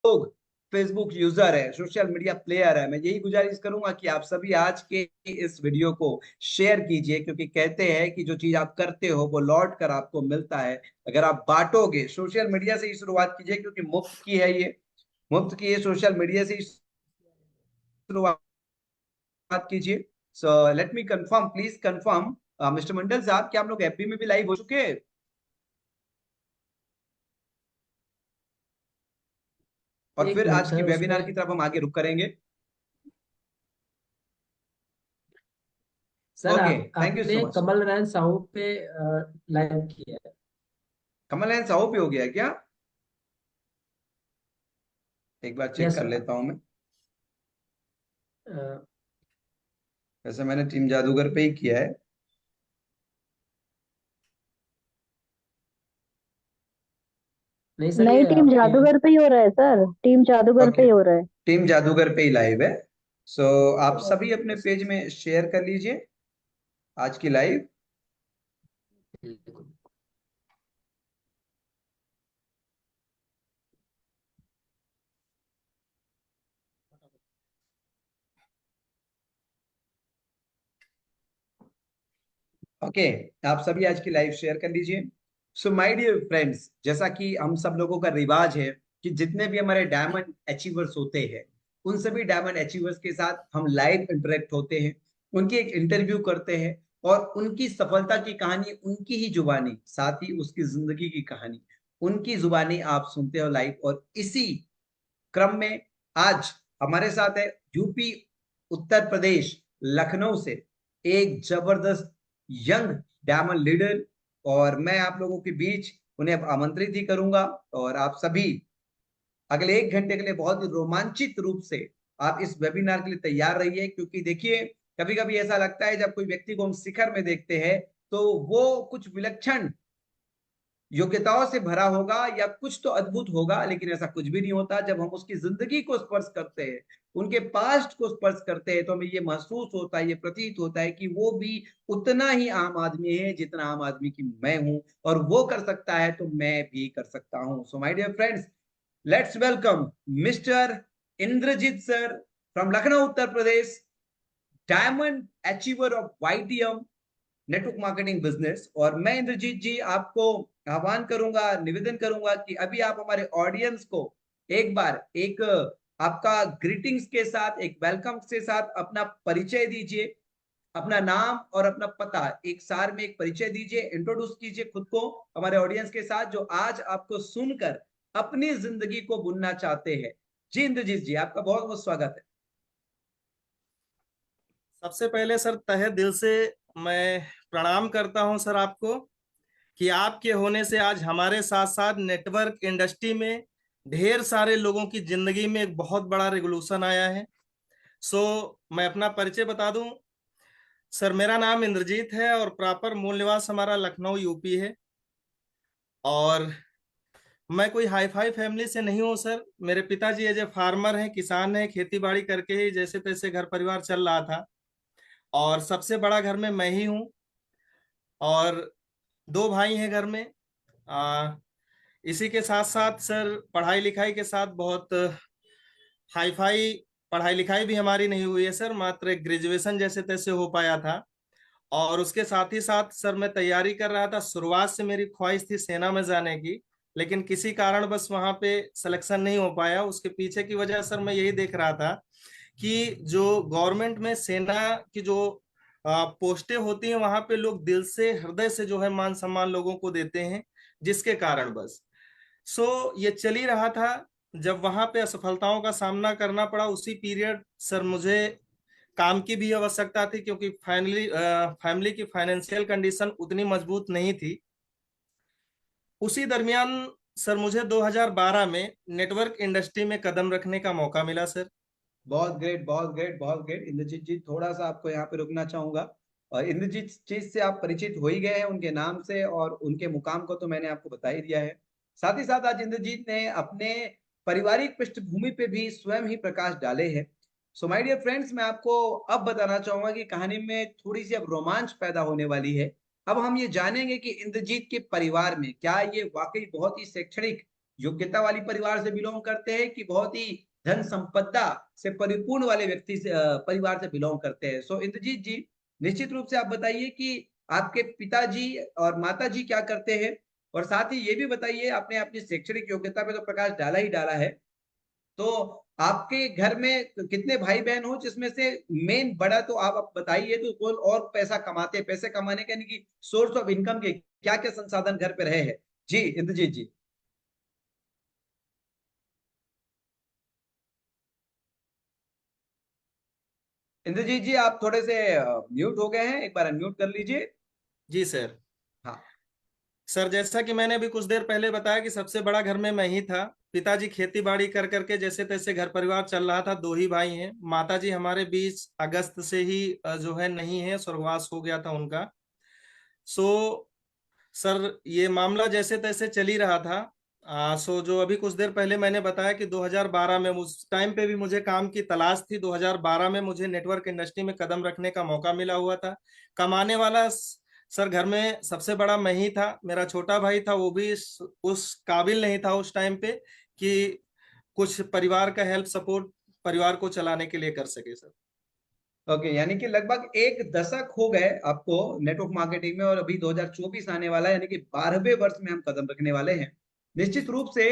लोग Facebook user है, social media player है, मैं यही गुजारिश करूंगा कि आप सभी आज के इस वीडियो को शेयर कीजिए, क्योंकि कहते हैं कि जो चीज आप करते हो वो लौट कर आपको मिलता है अगर आप बांटोगे। सोशल मीडिया से ही शुरुआत कीजिए, क्योंकि मुफ्त की है ये, मुफ्त की है, सोशल मीडिया से ही शुरुआत कीजिए। So let me confirm, please confirm mister Mandal साहब, क्या हम लोग एफबी में भी लाइव हो चुके हैं? और एक फिर मिनट आज की सर वेबिनार की उसमें। तरफ हम आगे रुक करेंगे। सर ओके, थैंक यू आपने सो मच। कमल नारायण साहू पे लाइव किया है। कमल नयन साहू पे हो गया है क्या? एक बार चेक यस कर सर। लेता हूं मैं। अ, वैसे मैंने टीम जादूगर पे ही किया है। नहीं सर, नहीं, ये टीम आपके। जादूगर पे ही हो रहा है सर, टीम जादूगर पे ओके, ही हो रहा है। टीम जादूगर पे ही लाइव है। सो आप सभी अपने पेज में शेयर कर लीजिए आज की लाइव। बिल्कुल। ओके, आप सभी आज की लाइव शेयर कर लीजिए। सो माय डियर फ्रेंड्स, जैसा कि हम सब लोगों का रिवाज है कि जितने भी हमारे डायमंड अचीवर्स होते हैं, उन सभी डायमंड अचीवर्स के साथ हम लाइव इंटरेक्ट होते हैं, उनकी एक इंटरव्यू करते हैं, और उनकी सफलता की कहानी उनकी ही जुबानी, साथ ही उसकी जिंदगी की कहानी उनकी जुबानी आप सुनते हो लाइव। और इसी क्रम में आज हमारे साथ है यूपी उत्तर प्रदेश लखनऊ से एक जबरदस्त यंग डायमंड लीडर, और मैं आप लोगों के बीच उन्हें अब आमंत्रित ही करूंगा। और आप सभी अगले 1 घंटे के लिए बहुत ही रोमांचित रूप से आप इस वेबिनार के लिए तैयार रहिए, क्योंकि देखिए, कभी कभी ऐसा लगता है जब कोई व्यक्ति को हम शिखर में देखते हैं तो वो कुछ विलक्षण योग्यताओं से भरा होगा या कुछ तो अद्भुत होगा, लेकिन ऐसा कुछ भी नहीं होता। जब हम उसकी जिंदगी को स्पर्श करते हैं, उनके पास्ट को स्पर्श करते हैं, तो हमें ये महसूस होता है, ये प्रतीत होता है कि वो भी उतना ही आम आदमी है जितना आम आदमी की मैं हूं, और वो कर सकता है तो मैं भी कर सकता हूं। So my dear friends, let's welcome mister Indrajeet sir from Lucknow Uttar Pradesh, diamond achiever of YTM network marketing business. और मैं इंद्रजीत जी आपको आह्वान करूंगा, निवेदन करूंगा कि अभी आप हमारे ऑडियंस को एक बार एक आपका ग्रीटिंग्स के साथ, एक वेलकम के साथ अपना परिचय दीजिए, अपना नाम और अपना पता एक सार में एक परिचय दीजिए, इंट्रोड्यूस कीजिए खुद को हमारे ऑडियंस के साथ, जो आज आपको सुनकर अपनी जिंदगी को बुनना चाहते हैं। जी इंद्रजीत जी, आपका बहुत बहुत स्वागत है। सबसे पहले सर तहे दिल से मैं प्रणाम करता हूं सर आपको, कि आपके होने से आज हमारे साथ साथ नेटवर्क इंडस्ट्री में ढेर सारे लोगों की जिंदगी में एक बहुत बड़ा रेवोल्यूशन आया है। सो मैं अपना परिचय बता दूं सर, मेरा नाम इंद्रजीत है और प्रॉपर मूल निवास हमारा लखनऊ यूपी है। और मैं कोई हाई फाई फैमिली से नहीं हूँ सर। मेरे पिताजी एज ए फार्मर हैं, किसान हैं, खेती बाड़ी करके ही जैसे तैसे घर परिवार चल रहा था। और सबसे बड़ा घर में मैं ही हूँ, और दो भाई हैं घर में। आ, इसी के साथ साथ सर पढ़ाई लिखाई के साथ बहुत हाई फाई पढ़ाई लिखाई भी हमारी नहीं हुई है सर, मात्र एक ग्रेजुएशन जैसे तैसे हो पाया था। और उसके साथ ही साथ सर मैं तैयारी कर रहा था, शुरुआत से मेरी ख्वाहिश थी सेना में जाने की, लेकिन किसी कारण बस वहां पे सिलेक्शन नहीं हो पाया। उसके पीछे की वजह सर मैं यही देख रहा था कि जो गवर्नमेंट में सेना की जो पोस्टें होती हैं, वहां पे लोग दिल से हृदय से जो है मान सम्मान लोगों को देते हैं, जिसके कारण बस ये चल ही रहा था। जब वहां पे असफलताओं का सामना करना पड़ा, उसी पीरियड सर मुझे काम की भी आवश्यकता थी, क्योंकि फैमिली की फाइनेंशियल कंडीशन उतनी मजबूत नहीं थी। उसी दरमियान सर मुझे 2012 में नेटवर्क इंडस्ट्री में कदम रखने का मौका मिला सर। बहुत ग्रेट, बहुत ग्रेट, बहुत ग्रेट। इंद्रजीत जी, थोड़ा सा आपको यहाँ पे रुकना चाहूंगा। और इंद्रजीत जी से आप परिचित हो ही गए हैं उनके नाम से, और उनके मुकाम को तो मैंने आपको बता ही दिया है। साथ ही साथ आज इंद्रजीत ने अपने पारिवारिक पृष्ठभूमि पे भी स्वयं ही प्रकाश डाले हैं। सो माय डियर फ्रेंड्स, मैं आपको अब बताना चाहूंगा कि कहानी में थोड़ी सी अब रोमांच पैदा होने वाली है। अब हम ये जानेंगे कि इंद्रजीत के परिवार में क्या ये वाकई बहुत ही शैक्षणिक योग्यता वाली परिवार से बिलोंग करते हैं कि बहुत ही धन संपदा से परिपूर्ण वाले व्यक्ति से परिवार से बिलोंग करते हैं? सो इंद्रजीत जी, निश्चित रूप से आप बताइए कि आपके पिताजी और माताजी क्या करते हैं, और साथ ही ये भी बताइए, आपने अपनी शैक्षणिक योग्यता पे तो प्रकाश डाला ही डाला है, तो आपके घर में कितने भाई बहन हो, जिसमें से मेन बड़ा तो आप बताइए, तो कौन और पैसा कमाते हैं, पैसे कमाने का यानी कि सोर्स ऑफ इनकम के क्या क्या संसाधन घर पे रहे हैं? जी इंद्रजीत जी। इंद्रजीत जी, आप थोड़े से म्यूट हो गए हैं, एक बार अनम्यूट कर लीजिए। जी सर। हाँ। सर जैसा कि मैंने अभी कुछ देर पहले बताया कि सबसे बड़ा घर में मैं ही था। पिताजी खेती बाड़ी कर करके जैसे तैसे घर परिवार चल रहा था। 2 ही भाई हैं। माताजी हमारे 20 अगस्त से ही जो है नहीं है, स्वर्गवास हो गया था उनका। सो सर ये मामला जैसे तैसे चल ही रहा था। सो जो अभी कुछ देर पहले मैंने बताया कि 2012 में, उस टाइम पे भी मुझे काम की तलाश थी। 2012 में मुझे नेटवर्क इंडस्ट्री में कदम रखने का मौका मिला हुआ था। कमाने वाला सर घर में सबसे बड़ा मैं ही था। मेरा छोटा भाई था, वो भी उस काबिल नहीं था उस टाइम पे कि कुछ परिवार का हेल्प सपोर्ट परिवार को चलाने के लिए कर सके सर। ओके, यानी कि लगभग एक दशक हो गए आपको नेटवर्क मार्केटिंग में, और अभी 2024 आने वाला है, यानी कि 12वें वर्ष में हम कदम रखने वाले हैं। निश्चित रूप से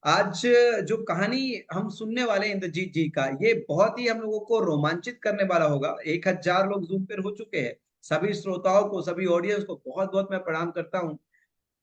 आज जो कहानी हम सुनने वाले हैं इंद्रजीत जी का, ये बहुत ही हम लोगों को रोमांचित करने वाला होगा। 1000 लोग जूम पर हो चुके हैं। सभी श्रोताओं को, सभी ऑडियंस को बहुत बहुत मैं प्रणाम करता हूँ।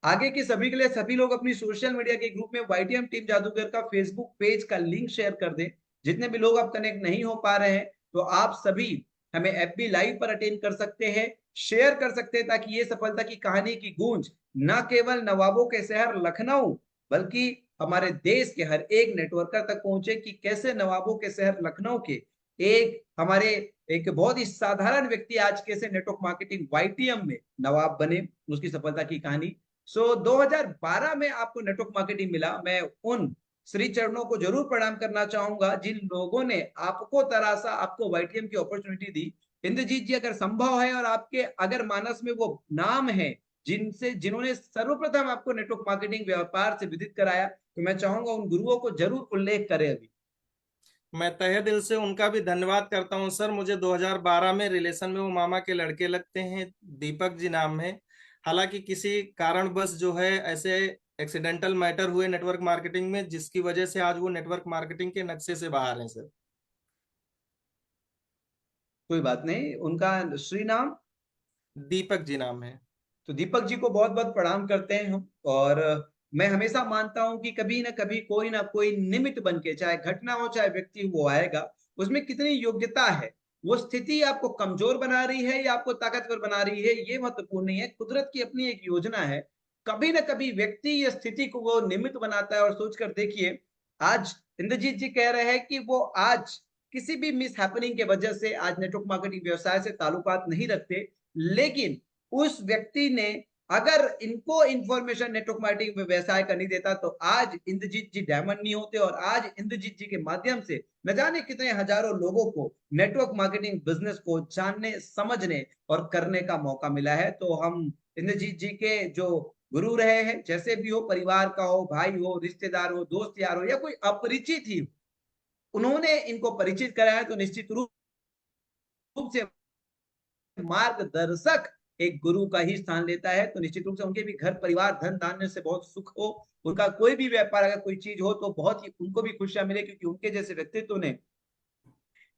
आगे की सभी के लिए सभी लोग अपनी सोशल मीडिया के ग्रुप में वाईटीएम टीम जादूगर का फेसबुक पेज का लिंक शेयर कर दें। जितने भी लोग अब कनेक्ट नहीं हो पा रहे हैं, तो आप सभी हमें एफबी लाइव पर अटेंड कर सकते हैं, शेयर कर सकते हैं, ताकि ये सफलता की कहानी की गूंज न केवल नवाबों के शहर लखनऊ, बल्कि हमारे देश के हर एक नेटवर्कर तक पहुंचे कि कैसे नवाबों के शहर लखनऊ के एक हमारे एक बहुत ही साधारण व्यक्ति आज कैसे नेटवर्क मार्केटिंग वाईटीएम में नवाब बने, उसकी सफलता की कहानी। 2012 में आपको नेटवर्क मार्केटिंग मिला। मैं उन श्री चरणों को जरूर प्रणाम करना चाहूंगा जिन लोगों ने आपको तराशा, आपको वाईटीएम की अपॉर्चुनिटी दी। इंद्रजीत जी, अगर संभव है और आपके अगर मानस में वो नाम है जिन्होंने सर्वप्रथम आपको नेटवर्क मार्केटिंग व्यापार से विदित कराया, तो मैं चाहूंगा उन गुरुओं को जरूर उल्लेख करें अभी। मैं तहे दिल से उनका भी धन्यवाद करता हूं सर। मुझे 2012 में रिलेशन में वो मामा के लड़के लगते हैं, दीपक जी नाम है। हालांकि किसी कारणवश जो है ऐसे एक्सीडेंटल मैटर हुए नेटवर्क मार्केटिंग में, जिसकी वजह से आज वो नेटवर्क मार्केटिंग के नक्शे से बाहर हैं सर। कोई बात नहीं, उनका श्री नाम? दीपक जी नाम है। तो दीपक जी को बहुत बहुत प्रणाम करते हैं हम। और मैं हमेशा मानता हूं कि कभी ना कभी कोई ना कोई निमित्त बन के, चाहे घटना हो चाहे व्यक्ति, वो आएगा। उसमें कितनी योग्यता है, वो स्थिति आपको कमजोर बना रही है या आपको ताकतवर बना रही है, ये महत्वपूर्ण नहीं है। कुदरत की अपनी एक योजना है। कभी ना कभी व्यक्ति या स्थिति को वो निमित्त बनाता है। और सोचकर देखिए, आज इंद्रजीत जी कह रहे हैं कि वो आज किसी भी मिस हैपनिंग के वजह से आज नेटवर्क मार्केटिंग व्यवसाय से ताल्लुकात नहीं रखते, लेकिन उस व्यक्ति ने अगर इनको इंफॉर्मेशन नेटवर्क मार्केटिंग में व्यवसाय करनी देता, तो आज इंद्रजीत जी डायमंड नहीं होते। और आज इंद्रजीत जी के माध्यम से न जाने कितने हजारों लोगों को नेटवर्क मार्केटिंग बिजनेस को जानने, समझने और करने का मौका मिला है। तो हम इंद्रजीत जी के जो गुरु रहे हैं, जैसे भी हो, परिवार का हो, भाई हो, रिश्तेदार हो, दोस्त यार हो, या कोई अपरिचित ही, उन्होंने इनको परिचित कराया, तो निश्चित रूप से मार्गदर्शक एक गुरु का ही स्थान लेता है। तो निश्चित रूप से उनके भी घर परिवार धन धान्य से बहुत सुख हो, उनका कोई भी व्यापार अगर कोई चीज हो तो बहुत ही उनको भी खुशियां मिले, क्योंकि उनके जैसे व्यक्तित्व ने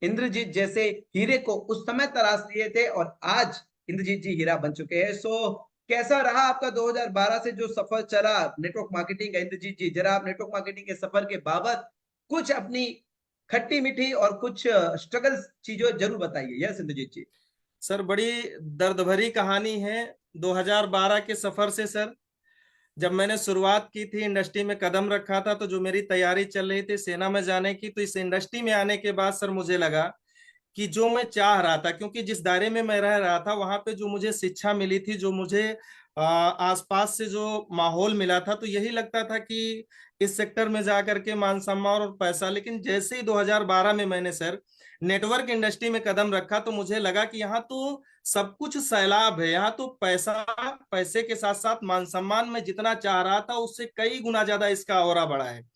इंद्रजीत जैसे हीरे को उस समय तराश लिए थे, और आज इंद्रजीत जी हीरा बन चुके हैं। सो कैसा रहा आपका 2012 से जो सफर चला नेटवर्क मार्केटिंग का? इंद्रजीत जी, जरा आप नेटवर्क मार्केटिंग के सफर के बाबत कुछ अपनी खट्टी मीठी और कुछ स्ट्रगल चीजों जरूर बताइए। यस इंद्रजीत जी। सर बड़ी दर्द भरी कहानी है 2012 के सफर से सर। जब मैंने शुरुआत की थी, इंडस्ट्री में कदम रखा था, तो जो मेरी तैयारी चल रही थी सेना में जाने की, तो इस इंडस्ट्री में आने के बाद सर मुझे लगा कि जो मैं चाह रहा था, क्योंकि जिस दायरे में मैं रह रहा था वहां पे जो मुझे शिक्षा मिली थी, जो मुझे आसपास से जो माहौल मिला था, तो यही लगता था कि इस सेक्टर में जाकर के मान सम्मान और पैसा। लेकिन जैसे ही 2012 में मैंने सर नेटवर्क इंडस्ट्री में कदम रखा, तो मुझे लगा कि यहाँ तो सब कुछ सैलाब है। यहाँ तो पैसा, पैसे के साथ साथ मान सम्मान में जितना चाह रहा था उससे कई गुना ज्यादा इसका ऑरा बढ़ा है।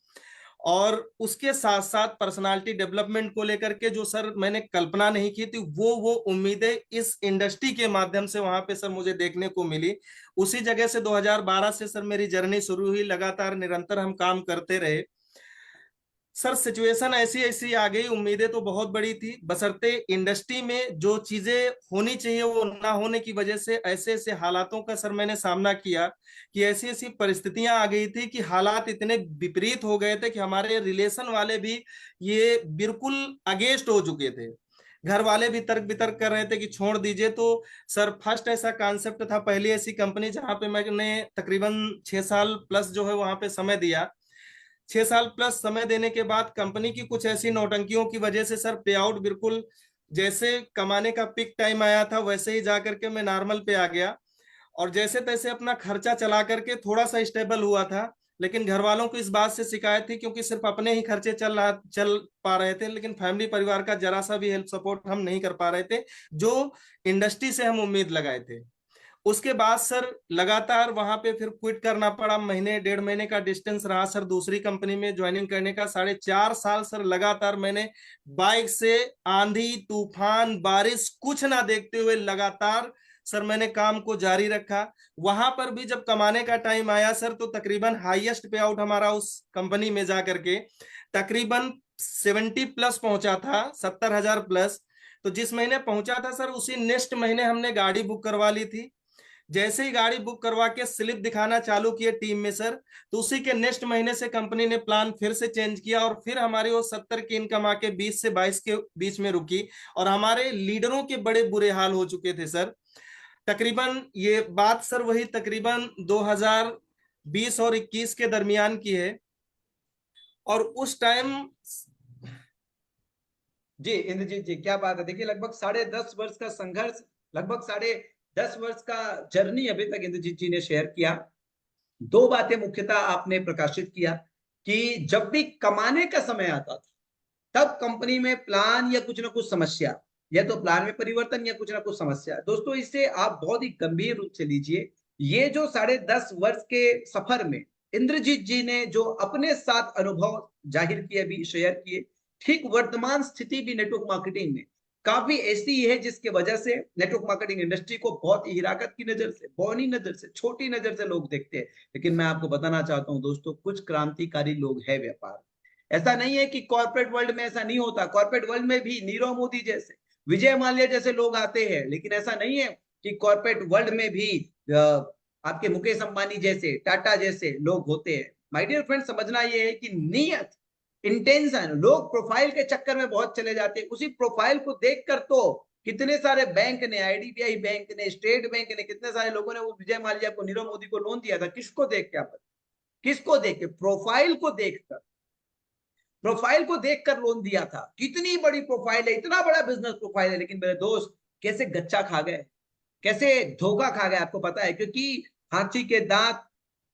और उसके साथ साथ पर्सनालिटी डेवलपमेंट को लेकर के जो सर मैंने कल्पना नहीं की थी, वो उम्मीदें इस इंडस्ट्री के माध्यम से वहां पे सर मुझे देखने को मिली। उसी जगह से 2012 से सर मेरी जर्नी शुरू हुई, लगातार निरंतर हम काम करते रहे। सर सिचुएशन ऐसी ऐसी आ गई, उम्मीदें तो बहुत बड़ी थी, बशर्ते इंडस्ट्री में जो चीजें होनी चाहिए वो ना होने की वजह से ऐसे ऐसे हालातों का सर मैंने सामना किया कि ऐसी ऐसी परिस्थितियां आ गई थी कि हालात इतने विपरीत हो गए थे कि हमारे रिलेशन वाले भी ये बिल्कुल अगेंस्ट हो चुके थे। घर वाले भी तर्क वितर्क कर रहे थे कि छोड़ दीजिए। तो सर फर्स्ट ऐसा कॉन्सेप्ट था, पहली ऐसी कंपनी जहां पे मैंने तकरीबन 6 साल प्लस जो है वहां पे समय दिया। 6 साल प्लस समय देने के बाद कंपनी की कुछ ऐसी नौटंकियों की वजह से सर पे आउट बिल्कुल, जैसे कमाने का पिक टाइम आया था वैसे ही जा करके मैं नॉर्मल पे आ गया। और जैसे तैसे अपना खर्चा चला करके थोड़ा सा स्टेबल हुआ था। लेकिन घर वालों को इस बात से शिकायत थी, क्योंकि सिर्फ अपने ही खर्चे चल पा रहे थे, लेकिन फैमिली परिवार का जरा सा भी हेल्प सपोर्ट हम नहीं कर पा रहे थे जो इंडस्ट्री से हम उम्मीद लगाए थे। उसके बाद सर लगातार वहां पे फिर क्विट करना पड़ा। महीने 1.5 महीने का डिस्टेंस रहा सर दूसरी कंपनी में ज्वाइनिंग करने का। 4.5 साल सर लगातार मैंने बाइक से आंधी तूफान बारिश कुछ ना देखते हुए लगातार सर मैंने काम को जारी रखा। वहां पर भी जब कमाने का टाइम आया सर, तो तकरीबन हाईएस्ट पे आउट हमारा उस कंपनी में जाकर के तकरीबन 70 प्लस पहुंचा था, 70,000 प्लस। तो जिस महीने पहुंचा था सर, उसी नेक्स्ट महीने हमने गाड़ी बुक करवा ली थी। जैसे ही गाड़ी बुक करवा के स्लिप दिखाना चालू किए टीम में सर, तो उसी के नेक्स्ट महीने से कंपनी ने प्लान फिर से चेंज किया और फिर हमारी वो 70 की इनकम आके 20 से 22 के बीच में रुकी। और हमारे लीडरों के बड़े बुरे हाल हो चुके थे सर। तकरीबन ये बात सर वही तकरीबन 2020 और 21 के दरमियान की है। और उस टाइम जी इंद्रजीत जी, क्या बात है। देखिए लगभग 10.5 वर्ष का संघर्ष, लगभग 10.5 वर्ष का जर्नी अभी तक इंद्रजीत जी ने शेयर किया। दो बातें मुख्यतः आपने प्रकाशित किया कि जब भी कमाने का समय आता था तब कंपनी में प्लान या कुछ ना कुछ समस्या, या तो प्लान में परिवर्तन या कुछ ना कुछ समस्या। दोस्तों इसे आप बहुत ही गंभीर रूप से लीजिए। ये जो 10.5 वर्ष के सफर में इंद्रजीत जी ने जो अपने साथ अनुभव जाहिर किए, भी शेयर किए, ठीक वर्तमान स्थिति भी नेटवर्क मार्केटिंग में काफी ऐसी है जिसके वजह से नेटवर्क मार्केटिंग इंडस्ट्री को बहुत ही हिराकत की नजर से, बौनी नजर से, छोटी नजर से लोग देखते हैं। लेकिन मैं आपको बताना चाहता हूं दोस्तों, कुछ क्रांतिकारी लोग है व्यापार। ऐसा नहीं है कि कॉर्पोरेट वर्ल्ड में ऐसा नहीं होता। कॉर्पोरेट वर्ल्ड में भी नीरव मोदी जैसे, विजय माल्या जैसे लोग आते हैं। लेकिन ऐसा नहीं है कि कॉर्पोरेट वर्ल्ड में भी आपके मुकेश अंबानी जैसे, टाटा जैसे लोग होते हैं। माय डियर फ्रेंड, समझना यह है कि नियत, इंटेंशन, लोग प्रोफाइल के चक्कर में बहुत चले जाते हैं। उसी प्रोफाइल को देखकर तो कितने सारे बैंक ने, आईडीबीआई बैंक ने, स्टेट बैंक ने, कितने सारे लोगों ने वो विजय माल्या को, नीरव मोदी को लोन दिया था। किसको देख के? आप किसको देख के? प्रोफाइल को देखकर, प्रोफाइल को देखकर लोन दिया था। कितनी बड़ी प्रोफाइल है, इतना बड़ा बिजनेस प्रोफाइल है। लेकिन मेरे दोस्त कैसे गच्चा खा गए, कैसे धोखा खा गए, आपको पता है? क्योंकि हाथी के दांत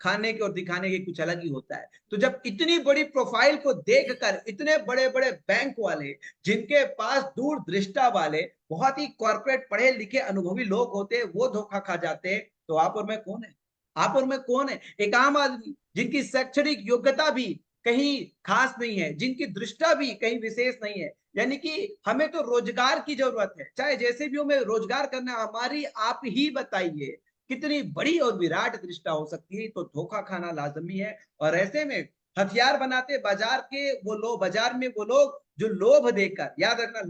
खाने के और दिखाने के कुछ अलग ही होता है। तो जब इतनी बड़ी प्रोफाइल को देखकर इतने बड़े बड़े बैंक वाले, जिनके पास दूरदृष्टा वाले, बहुत ही कॉर्पोरेट पढ़े लिखे अनुभवी लोग होते हैं, वो धोखा खा जाते हैं, तो आप और मैं कौन है? आप और मैं कौन है? एक आम आदमी जिनकी शैक्षणिक योग्यता भी कहीं खास नहीं है, जिनकी दृष्टा भी कहीं विशेष नहीं है। यानी कि हमें तो रोजगार की जरूरत है, चाहे जैसे भी हो, हमें रोजगार करना। हमारी आप ही बताइए कितनी बड़ी और विराट दृष्टा हो सकती है। तो धोखा खाना लाजमी है। और ऐसे में हथियार बनाते बाजार के वो लोग, बाजार में वो लोग जो लोभ देकर, याद रखना,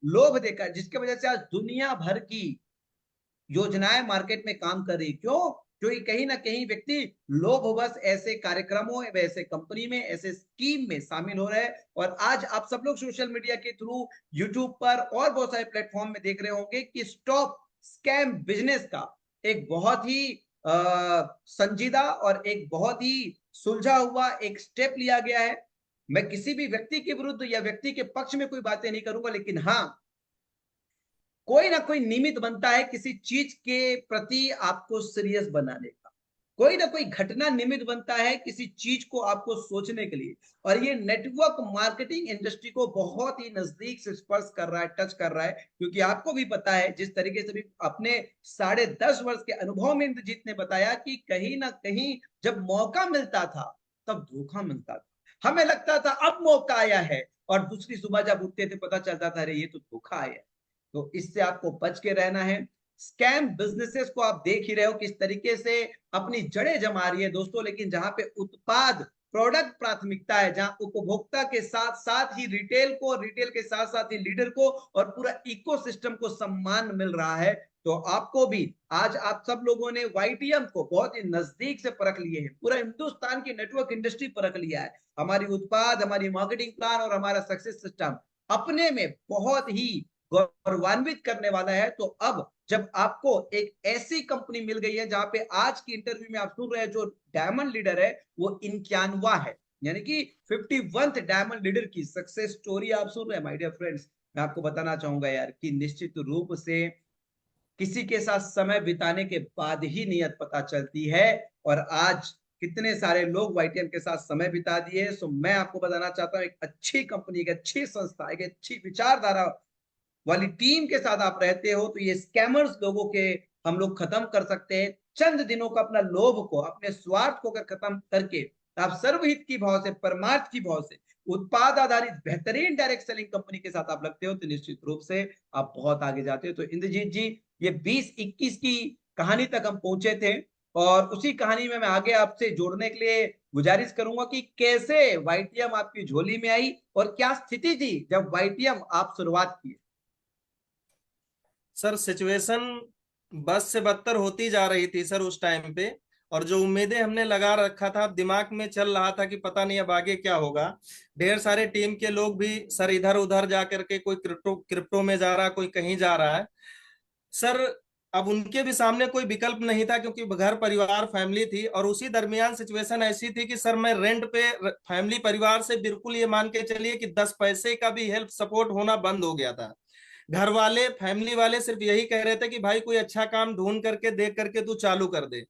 लोभ देकर जिसकी वजह से आज दुनिया भर की योजनाएं मार्केट में काम कर रही। क्यों? क्योंकि कहीं ना कहीं व्यक्ति लोभवश ऐसे कार्यक्रमों, ऐसे कंपनी में, ऐसे स्कीम में शामिल हो रहे हैं। और आज आप सब लोग सोशल मीडिया के थ्रू, यूट्यूब पर और बहुत सारे प्लेटफॉर्म में देख रहे होंगे कि स्टॉप स्कैम बिजनेस का एक बहुत ही संजीदा और एक बहुत ही सुलझा हुआ एक स्टेप लिया गया है। मैं किसी भी व्यक्ति के विरुद्ध या व्यक्ति के पक्ष में कोई बातें नहीं करूंगा, लेकिन हाँ, कोई ना कोई निमित्त बनता है किसी चीज के प्रति आपको सीरियस बनाने का, कोई ना कोई घटना निमित्त बनता है किसी चीज को आपको सोचने के लिए। और ये नेटवर्क मार्केटिंग इंडस्ट्री को बहुत ही नजदीक से स्पर्श कर रहा है, टच कर रहा है, क्योंकि आपको भी पता है, जिस तरीके से भी अपने 10.5 वर्ष के अनुभव में इंद्रजीत ने बताया कि कहीं ना कहीं जब मौका मिलता था तब धोखा मिलता था। हमें लगता था अब मौका आया है, और दूसरी सुबह जब उठते थे पता चलता था अरे ये तो धोखा आया है। तो इससे आपको बच के रहना है। स्कैम बिजनेसेस को आप देख ही रहे हो किस तरीके से अपनी जड़ें जमा रही है दोस्तों, लेकिन जहां पे उत्पाद प्रोडक्ट प्राथमिकता है, जहां उपभोक्ता के साथ साथ ही रिटेल को, रिटेल के साथ साथ ही लीडर को और पूरा इकोसिस्टम को सम्मान मिल रहा है, तो आपको भी आज आप सब लोगों ने वाईटीएम को बहुत ही नजदीक से परख लिए हैं, पूरा हिंदुस्तान की नेटवर्क इंडस्ट्री परख लिया है। हमारी उत्पाद, हमारी मार्केटिंग प्लान और हमारा सक्सेस सिस्टम अपने में बहुत ही गौरवान्वित करने वाला है। तो अब जब आपको एक ऐसी कंपनी मिल गई है जहां पे आज की इंटरव्यू में आप सुन रहे हैं जो डायमंड लीडर है वो 91वां है, यानी कि 51th डायमंड लीडर की सक्सेस स्टोरी आप सुन रहे हैं। माय डियर फ्रेंड्स, मैं आपको बताना चाहूंगा यार कि निश्चित रूप से किसी के साथ समय बिताने के बाद ही नियत पता चलती है, और आज कितने सारे लोग वाईटीएम के साथ समय बिता दिए। सो मैं आपको बताना चाहता हूं, एक अच्छी कंपनी, एक अच्छी संस्था, एक अच्छी विचारधारा वाली टीम के साथ आप रहते हो तो ये स्कैमर्स लोगों के हम लोग खत्म कर सकते हैं। चंद दिनों का अपना लोभ को, अपने स्वार्थ को अगर खत्म करके आप सर्वहित की भाव से, परमार्थ की भाव से उत्पाद आधारित बेहतरीन डायरेक्ट सेलिंग कंपनी के साथ आप लगते हो तो निश्चित रूप से आप बहुत आगे जाते हो। तो इंद्रजीत जी, ये 2021 की कहानी तक हम पहुंचे थे, और उसी कहानी में मैं आगे आपसे जोड़ने के लिए गुजारिश करूंगा कि कैसे वाईटीएम आपकी झोली में आई और क्या स्थिति थी जब वाईटीएम आप शुरुआत की। सर सिचुएशन बस से बदतर होती जा रही थी सर उस टाइम पे, और जो उम्मीदें हमने लगा रखा था, दिमाग में चल रहा था कि पता नहीं अब आगे क्या होगा। ढेर सारे टीम के लोग भी सर इधर उधर जा करके, कोई क्रिप्टो में जा रहा है, कोई कहीं जा रहा है सर। अब उनके भी सामने कोई विकल्प नहीं था क्योंकि घर परिवार फैमिली थी, और उसी दरमियान सिचुएशन ऐसी थी कि सर मैं रेंट पे, फैमिली परिवार से बिल्कुल ये मान के चलिए कि 10 पैसे का भी हेल्प सपोर्ट होना बंद हो गया था। घर वाले, फैमिली वाले सिर्फ यही कह रहे थे कि भाई कोई अच्छा काम ढूंढ करके देख करके तू चालू कर दे।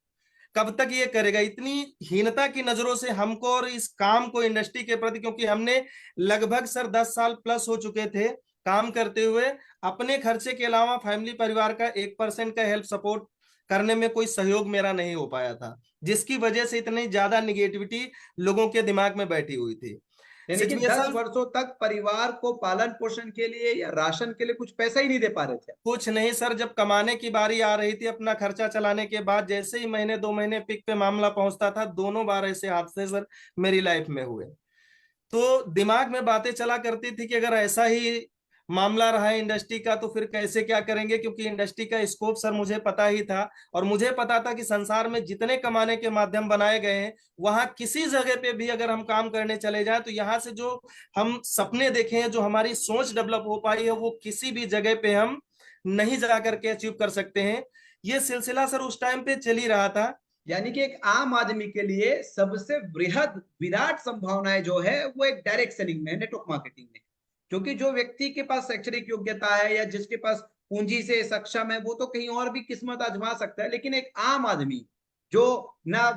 कब तक ये करेगा? इतनी हीनता की नजरों से हमको और इस काम को, इंडस्ट्री के प्रति, क्योंकि हमने लगभग सर 10 साल प्लस हो चुके थे काम करते हुए, अपने खर्चे के अलावा फैमिली परिवार का 1% का हेल्प सपोर्ट करने में कोई सहयोग मेरा नहीं हो पाया था, जिसकी वजह से इतनी ज्यादा निगेटिविटी लोगों के दिमाग में बैठी हुई थी। यानी कि 10 वर्षों तक परिवार को पालन पोषण के लिए या राशन के लिए कुछ पैसा ही नहीं दे पा रहे थे। कुछ नहीं सर, जब कमाने की बारी आ रही थी अपना खर्चा चलाने के बाद, जैसे ही महीने 2 महीने पिक पे मामला पहुंचता था, दोनों बार ऐसे हादसे सर मेरी लाइफ में हुए। तो दिमाग में बातें चला करती थी कि अगर ऐसा ही मामला रहा है इंडस्ट्री का तो फिर कैसे क्या करेंगे, क्योंकि इंडस्ट्री का स्कोप सर मुझे पता ही था, और मुझे पता था कि संसार में जितने कमाने के माध्यम बनाए गए हैं, वहां किसी जगह पे भी अगर हम काम करने चले जाएं तो यहाँ से जो हम सपने देखे हैं, जो हमारी सोच डेवलप हो पाई है, वो किसी भी जगह पे हम नहीं जा करके अचीव कर सकते हैं। ये सिलसिला सर उस टाइम पे चल ही रहा था। यानी कि एक आम आदमी के लिए सबसे बृहद विराट संभावनाएं जो है वो एक डायरेक्ट सेलिंग में, नेटवर्क मार्केटिंग में, क्योंकि जो व्यक्ति के पास शैक्षणिक योग्यता है या जिसके पास पूंजी से सक्षम है वो तो कहीं और भी किस्मत आजमा सकता है, लेकिन एक आम आदमी जो ना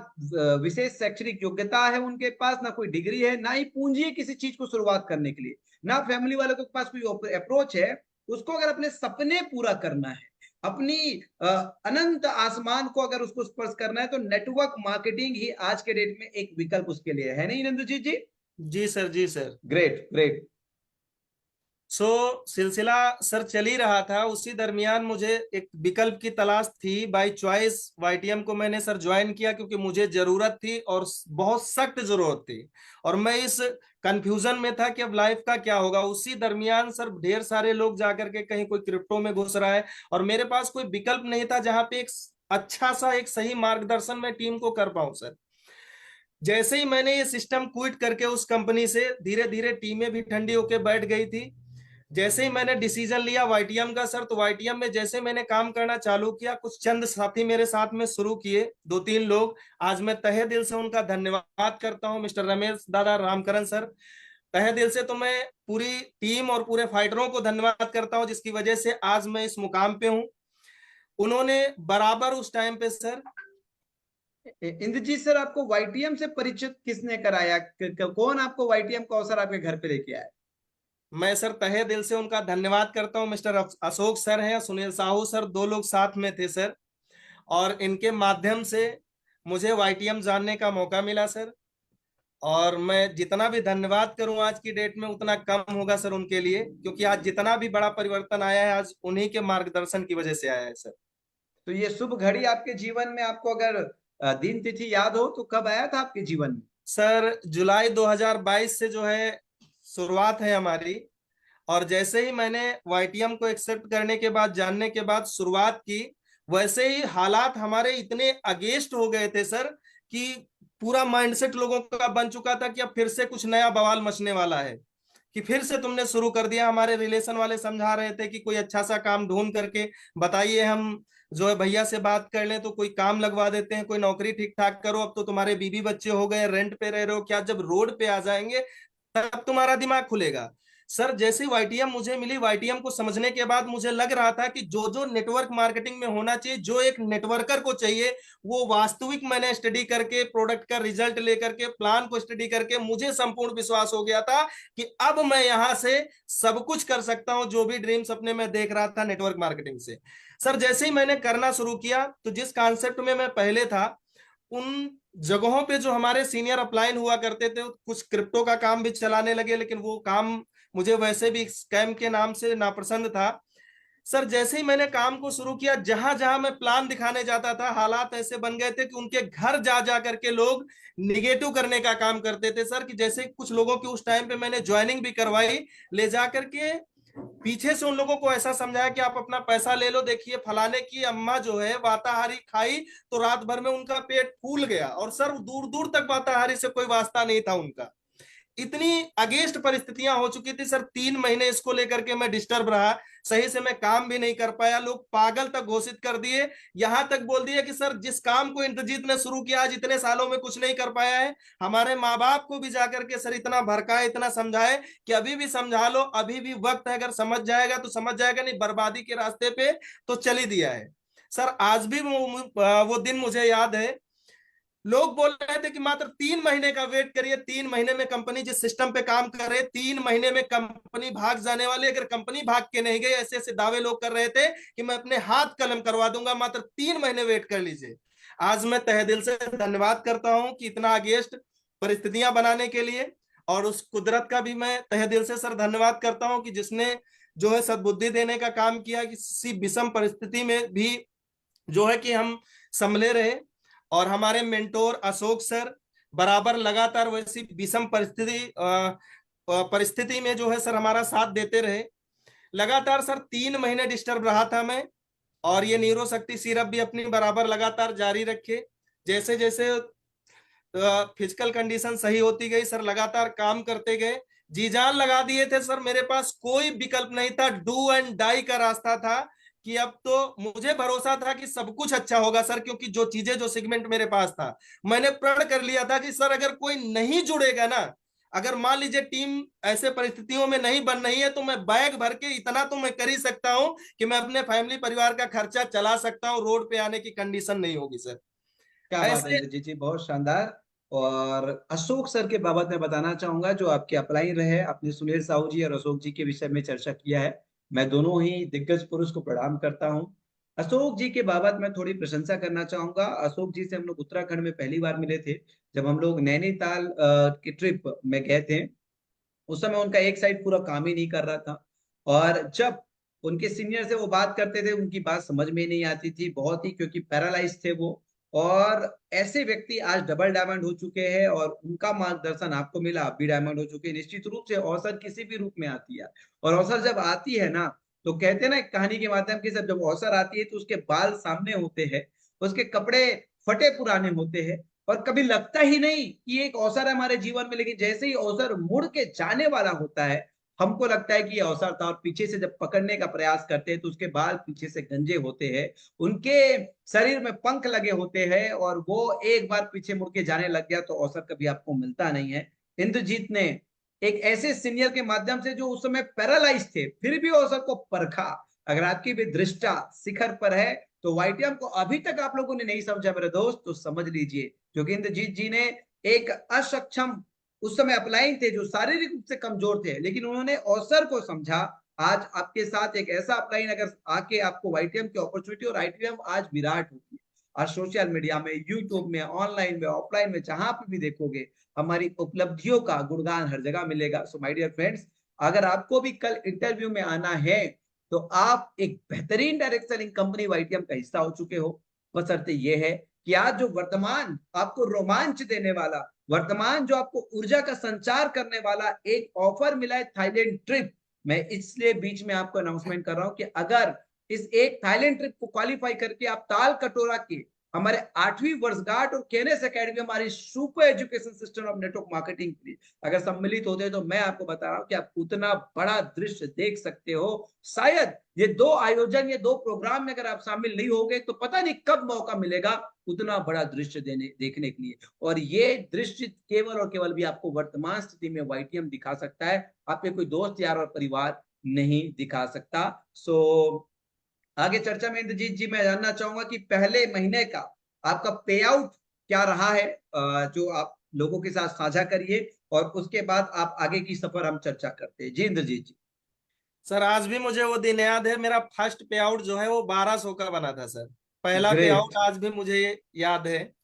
विशेष शैक्षणिक योग्यता है उनके पास, ना कोई डिग्री है, ना ही पूंजी है किसी चीज को शुरुआत करने के लिए, ना फैमिली वालों के पास कोई अप्रोच है, उसको अगर अपने सपने पूरा करना है, अपनी अनंत आसमान को अगर उसको स्पर्श करना है, तो नेटवर्क मार्केटिंग ही आज के डेट में एक विकल्प उसके लिए है। नहीं नंदुजीत जी? जी सर, जी सर। Great great. सिलसिला सर चल ही रहा था। उसी दरमियान मुझे एक विकल्प की तलाश थी। बाय चॉइस वाईटीएम को मैंने सर ज्वाइन किया क्योंकि मुझे जरूरत थी और बहुत सख्त जरूरत थी, और मैं इस कंफ्यूजन में था कि अब लाइफ का क्या होगा। उसी दरमियान सर ढेर सारे लोग जाकर के कहीं कोई क्रिप्टो में घुस रहा है, और मेरे पास कोई विकल्प नहीं था जहां पे एक अच्छा सा, एक सही मार्गदर्शन मैं टीम को कर पाऊं सर। जैसे ही मैंने ये सिस्टम क्विट करके उस कंपनी से, धीरे धीरे टीमें भी ठंडी होकर बैठ गई थी। जैसे ही मैंने डिसीजन लिया वाईटीएम का सर, तो वाईटीएम में जैसे मैंने काम करना चालू किया, कुछ चंद साथी मेरे साथ में शुरू किए, 2-3 लोग। आज मैं तहे दिल से उनका धन्यवाद करता हूं, मिस्टर रमेश दादा, रामकरण सर। तहे दिल से तो मैं पूरी टीम और पूरे फाइटरों को धन्यवाद करता हूं, जिसकी वजह से आज मैं इस मुकाम पे हूं। उन्होंने बराबर उस टाइम पे सर, इंद्रजीत सर, आपको वाईटीएम से परिचित किसने कराया? कौन आपको वाईटीएम का अवसर आपके घर पे लेके आया? मैं सर तहे दिल से उनका धन्यवाद करता हूं। मिस्टर अशोक सर हैं, सुनील साहू सर, दो लोग साथ में थे सर, और इनके माध्यम से मुझे वाईटीएम जानने का मौका मिला सर। और मैं जितना भी धन्यवाद करूं आज की डेट में उतना कम होगा सर उनके लिए, क्योंकि आज जितना भी बड़ा परिवर्तन आया है आज उन्हीं के मार्गदर्शन की वजह से आया है सर। तो ये शुभ घड़ी आपके जीवन में, आपको अगर दिन तिथि याद हो तो कब आया था आपके जीवन में? सर जुलाई 2022 से जो है शुरुआत है हमारी, और जैसे ही मैंने वाईटीएम को एक्सेप्ट करने के बाद, जानने के बाद शुरुआत की, वैसे ही हालात हमारे इतने अगेंस्ट हो गए थे सर कि पूरा माइंडसेट लोगों का बन चुका था कि अब फिर से कुछ नया बवाल मचने वाला है, कि फिर से तुमने शुरू कर दिया। हमारे रिलेशन वाले समझा रहे थे कि कोई अच्छा सा काम ढूंढ करके बताइए, हम जो है भैया से बात कर लें तो कोई काम लगवा देते हैं, कोई नौकरी ठीक ठाक करो, अब तो तुम्हारे बीवी बच्चे हो गए, रेंट पे रह रहे हो, क्या जब रोड पे आ जाएंगे तब तुम्हारा दिमाग खुलेगा। सर जैसे वाईटीएम मुझे मिली, वाईटीएम को समझने के बाद मुझे लग रहा था कि जो जो नेटवर्क मार्केटिंग में होना चाहिए, जो एक नेटवर्कर को चाहिए, वो वास्तविक मैंने स्टडी करके, प्रोडक्ट का रिजल्ट लेकर के, प्लान को स्टडी करके मुझे संपूर्ण विश्वास हो गया था कि अब मैं यहां से सब कुछ कर सकता हूं जो भी ड्रीम्स अपने में देख रहा था नेटवर्क मार्केटिंग से। सर जैसे ही मैंने करना शुरू किया तो जिस कॉन्सेप्ट में मैं पहले था, उन जगहों पे जो हमारे सीनियर अपलाइन हुआ करते थे, कुछ क्रिप्टो का काम भी चलाने लगे, लेकिन वो काम मुझे वैसे भी स्कैम के नाम से नापसंद था। सर जैसे ही मैंने काम को शुरू किया, जहां जहां मैं प्लान दिखाने जाता था, हालात ऐसे बन गए थे कि उनके घर जा जा करके लोग निगेटिव करने का काम करते थे सर। कि जैसे कुछ लोगों की उस टाइम पे मैंने ज्वाइनिंग भी करवाई, ले जा करके पीछे से उन लोगों को ऐसा समझाया कि आप अपना पैसा ले लो, देखिए फलाने की अम्मा जो है वाताहारी खाई तो रात भर में उनका पेट फूल गया, और सर दूर दूर तक वाताहारी से कोई वास्ता नहीं था उनका। इतनी अगेंस्ट परिस्थितियां हो चुकी थी सर, 3 महीने इसको लेकर के मैं डिस्टर्ब रहा, सही से मैं काम भी नहीं कर पाया, लोग पागल तक घोषित कर दिए, यहां तक बोल दिया कि सर जिस काम को इंद्रजीत ने शुरू किया आज इतने सालों में कुछ नहीं कर पाया है। हमारे माँ बाप को भी जाकर के सर इतना भड़काए, इतना समझाए कि अभी भी समझा लो, अभी भी वक्त है, अगर समझ जाएगा तो समझ जाएगा, नहीं बर्बादी के रास्ते पे तो चल ही दिया है। सर आज भी वो दिन मुझे याद है। लोग बोल रहे थे कि मात्र 3 महीने का वेट करिए, 3 महीने में कंपनी जिस सिस्टम पे काम कर रहे, 3 महीने में कंपनी भाग जाने वाली, अगर कंपनी भाग के नहीं गई, ऐसे ऐसे दावे लोग कर रहे थे कि मैं अपने हाथ कलम करवा दूंगा, मात्र 3 महीने वेट कर लीजिए। आज मैं तहे दिल से धन्यवाद करता हूं कि इतना अगेंस्ट परिस्थितियां बनाने के लिए, और उस कुदरत का भी मैं तहे दिल से सर धन्यवाद करता हूं कि जिसने जो है सद्बुद्धि देने का काम किया, कि किसी विषम परिस्थिति में भी जो है कि हम संभले रहे। और हमारे मेंटोर अशोक सर बराबर लगातार वैसी विषम परिस्थिति में जो है सर हमारा साथ देते रहे। लगातार सर 3 महीने डिस्टर्ब रहा था मैं, और ये न्यूरो शक्ति सिरप भी अपनी बराबर लगातार जारी रखे। जैसे जैसे फिजिकल कंडीशन सही होती गई सर, लगातार काम करते गए, जी जान लगा दिए थे सर, मेरे पास कोई विकल्प नहीं था, डू एंड डाई का रास्ता था, कि अब तो मुझे भरोसा था कि सब कुछ अच्छा होगा सर, क्योंकि जो चीजें, जो सेगमेंट मेरे पास था, मैंने प्रण कर लिया था कि सर अगर कोई नहीं जुड़ेगा ना, अगर मान लीजिए टीम ऐसे परिस्थितियों में नहीं बन रही है, तो मैं बैग भर के इतना तो मैं कर ही सकता हूं कि मैं अपने फैमिली परिवार का खर्चा चला सकता हूं, रोड पे आने की कंडीशन नहीं होगी सर। क्या बात है ऐसे इंद्रजीत जी, बहुत शानदार। और अशोक सर के बाबत में बताना चाहूंगा, जो आपके अप्लाई रहे। आपने सुनील साहू जी और अशोक जी के विषय में चर्चा किया है, मैं दोनों ही दिग्गज पुरुष को प्रणाम करता हूं। अशोक जी के बाबत में थोड़ी प्रशंसा करना चाहूंगा। अशोक जी से हम लोग उत्तराखंड में पहली बार मिले थे, जब हम लोग नैनीताल की ट्रिप में गए थे। उस समय उनका एक साइड पूरा काम ही नहीं कर रहा था, और जब उनके सीनियर से वो बात करते थे, उनकी बात समझ में नहीं आती थी बहुत ही, क्योंकि पैरालाइज थे वो। और ऐसे व्यक्ति आज डबल डायमंड हो चुके हैं, और उनका मार्गदर्शन आपको मिला, आप भी डायमंड हो चुके हैं। निश्चित रूप से अवसर किसी भी रूप में आती है, और अवसर जब आती है ना, तो कहते हैं ना एक कहानी के माध्यम के, जब अवसर आती है तो उसके बाल सामने होते हैं, उसके कपड़े फटे पुराने होते हैं, और कभी लगता ही नहीं कि एक अवसर है हमारे जीवन में। लेकिन जैसे ही अवसर मुड़ के जाने वाला होता है, हमको लगता है कि ये अवसर था, और पीछे से जब पकड़ने का प्रयास करते हैं तो उसके बाल पीछे से गंजे होते हैं, उनके शरीर में पंख लगे होते हैं, और वो एक बार पीछे मुड़ के जाने लग गया तो अवसर कभी आपको मिलता नहीं है। इंद्रजीत ने एक ऐसे सीनियर के माध्यम से जो उस समय पैरालाइज थे, फिर भी अवसर को परखा। अगर आपकी भी दृष्टा शिखर पर है तो वाईटीएम को अभी तक आप लोगों ने नहीं समझा मेरे दोस्त, तो समझ लीजिए। क्योंकि इंद्रजीत जी ने एक असक्षम उस समय अपलाइन थे जो शारीरिक रूप से कमजोर थे, लेकिन उन्होंने अवसर को समझा। आज आपके साथ एक ऐसा अपलाइन अगर आके आपको वाईटीएम की अपॉर्चुनिटी, और आईटीएम आज विराट होती है। आज सोशल मीडिया में, यूट्यूब में, ऑनलाइन में, ऑफलाइन में, जहां पे भी देखोगे हमारी उपलब्धियों का गुणगान हर जगह मिलेगा। सो माय डियर फ्रेंड्स, अगर आपको भी कल इंटरव्यू में आना है तो आप एक बेहतरीन डायरेक्ट सेलिंग कंपनी वाईटीएम का हिस्सा हो चुके हो। बशर्ते यह है कि आज जो वर्तमान आपको रोमांच देने वाला, वर्तमान जो आपको ऊर्जा का संचार करने वाला एक ऑफर मिला है थाईलैंड ट्रिप, मैं इसलिए बीच में आपको अनाउंसमेंट कर रहा हूं कि अगर इस एक थाईलैंड ट्रिप को क्वालिफाई करके आप ताल कटोरा के हमारे 8वीं वर्षगांठ और केएनएस एकेडमी, हमारी super education system of network marketing के लिए अगर सम्मिलित होते हैं, तो मैं आपको बता रहा हूं कि आप उतना बड़ा दृश्य देख सकते हो। शायद ये 2 आयोजन, ये 2 प्रोग्राम में अगर आप शामिल नहीं होगे तो पता नहीं कब मौका मिलेगा उतना बड़ा दृश्य देखने के लिए। और ये दृश्य केवल और केवल भी आपको वर्तमान स्थिति में वाईटीएम दिखा सकता है, आपके कोई दोस्त यार और परिवार नहीं दिखा सकता। सो आगे चर्चा में इंद्रजीत जी मैं जानना चाहूंगा कि पहले महीने का आपका पे आउट क्या रहा है, जो आप लोगों के साथ साझा करिए, और उसके बाद आप आगे की सफर हम चर्चा करते हैं। जी इंद्रजीत जी। सर आज भी मुझे वो दिन याद है, मेरा फर्स्ट पे आउट जो है वो 1200 का बना था सर। पहला पे आउट ग्रेट। आज भी मुझे याद है।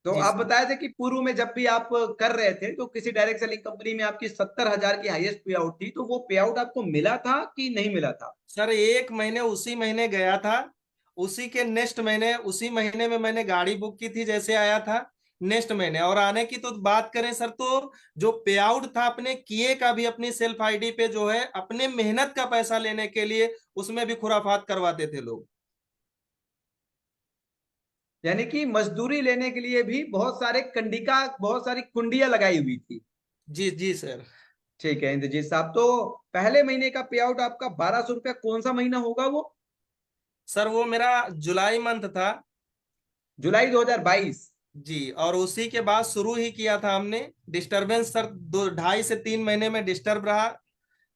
तो जी आप सर। बताए थे कि पूर्व में जब भी आप कर रहे थे तो किसी डायरेक्ट सेलिंग कंपनी में आपकी 70,000 की हाईएस्ट पे आउट थी, तो वो पे आउट आपको मिला था कि नहीं मिला था? सर एक महीने उसी महीने गया था, उसी के नेक्स्ट महीने उसी महीने में मैंने गाड़ी बुक की थी जैसे आया था नेक्स्ट महीने। और आने की तो बात करें सर, तो जो पे आउट था अपने किए का भी अपनी सेल्फ आईडी पे जो है अपने मेहनत का पैसा लेने के लिए उसमें भी खुराफात करवाते थे लोग। यानी कि मजदूरी लेने के लिए भी बहुत सारे कंडिका, बहुत सारी कुंडियां लगाई हुई थी। जी जी सर। ठीक है इंद्रजीत साहब, तो पहले महीने का पे आउट आपका 1200 रुपया, कौन सा महीना होगा वो? सर वो मेरा जुलाई मंथ था। जुलाई 2022। जी, और उसी के बाद शुरू ही किया था हमने। डिस्टरबेंस सर 2.5 से 3 महीने में डिस्टर्ब रहा।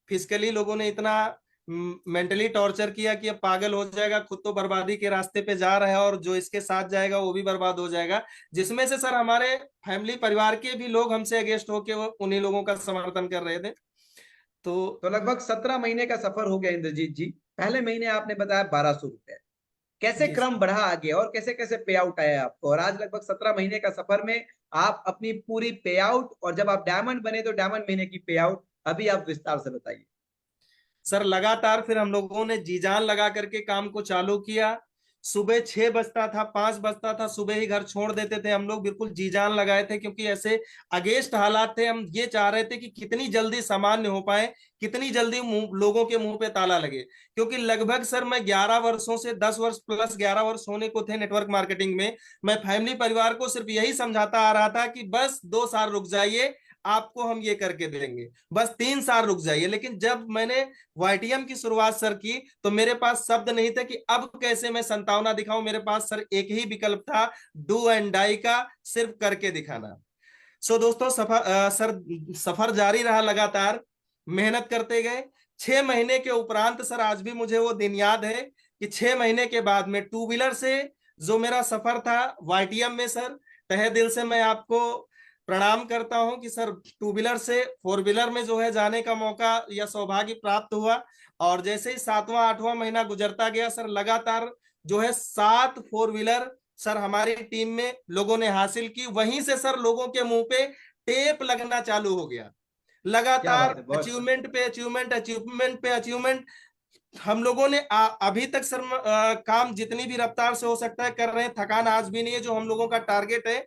फिजिकली लोगों ने इतना मेंटली टॉर्चर किया कि अब पागल हो जाएगा, खुद तो बर्बादी के रास्ते पे जा रहा है और जो इसके साथ जाएगा वो भी बर्बाद हो जाएगा। जिसमें से सर हमारे फैमिली परिवार के भी लोग हमसे अगेंस्ट होके वो उन्हीं लोगों का समर्थन कर रहे थे। तो लगभग 17 महीने का सफर हो गया इंद्रजीत जी। पहले महीने आपने बताया 1200 रुपए, कैसे जी क्रम बढ़ा आगे और कैसे कैसे पे आउट आया आपको, और आज लगभग 17 महीने का सफर में आप अपनी पूरी पे आउट, और जब आप डायमंड बने तो डायमंड महीने की पे आउट, अभी आप विस्तार से बताइए। सर लगातार फिर हम लोगों ने जी जान लगा करके काम को चालू किया। सुबह 6 बजता था, 5 बजता था, सुबह ही घर छोड़ देते थे हम लोग, बिल्कुल जी जान लगाए थे क्योंकि ऐसे अगेंस्ट हालात थे। हम ये चाह रहे थे कि कितनी जल्दी सामान्य हो पाए, कितनी जल्दी लोगों के मुंह पे ताला लगे। क्योंकि लगभग सर मैं 11 वर्षों से 10 वर्ष प्लस 11 वर्ष होने को थे नेटवर्क मार्केटिंग में। मैं फैमिली परिवार को सिर्फ यही समझाता आ रहा था कि बस 2 साल रुक जाइए, आपको हम ये करके देंगे, बस 3 साल रुक जाइए। लेकिन जब मैंने वाईटीएम की शुरुआत सर की तो मेरे पास शब्द नहीं थे कि अब कैसे मैं संतावना दिखाऊं। मेरे पास सर एक ही विकल्प था, डू एंड डाई का, सिर्फ करके दिखाना। सो दोस्तों सर सफर जारी रहा, लगातार मेहनत करते गए। 6 महीने के उपरांत सर आज भी मुझे वो दिन याद है कि 6 महीने के बाद में 2 व्हीलर से जो मेरा सफर था वाईटीएम में, सर तहे दिल से मैं आपको प्रणाम करता हूं कि सर 2 व्हीलर से 4 व्हीलर में जो है जाने का मौका या सौभाग्य प्राप्त हुआ। और जैसे ही 7वां 8वां महीना गुजरता गया सर, लगातार जो है 7 4 व्हीलर सर हमारी टीम में लोगों ने हासिल की। वहीं से सर लोगों के मुंह पे टेप लगना चालू हो गया। क्या लगातार बात है, बहुत अचीवमेंट पे अचीवमेंट, अचीवमेंट पे अचीवमेंट। हम लोगों ने अभी तक सर काम जितनी भी रफ्तार से हो सकता है कर रहे हैं, थकान आज भी नहीं है। जो हम लोगों का टारगेट है,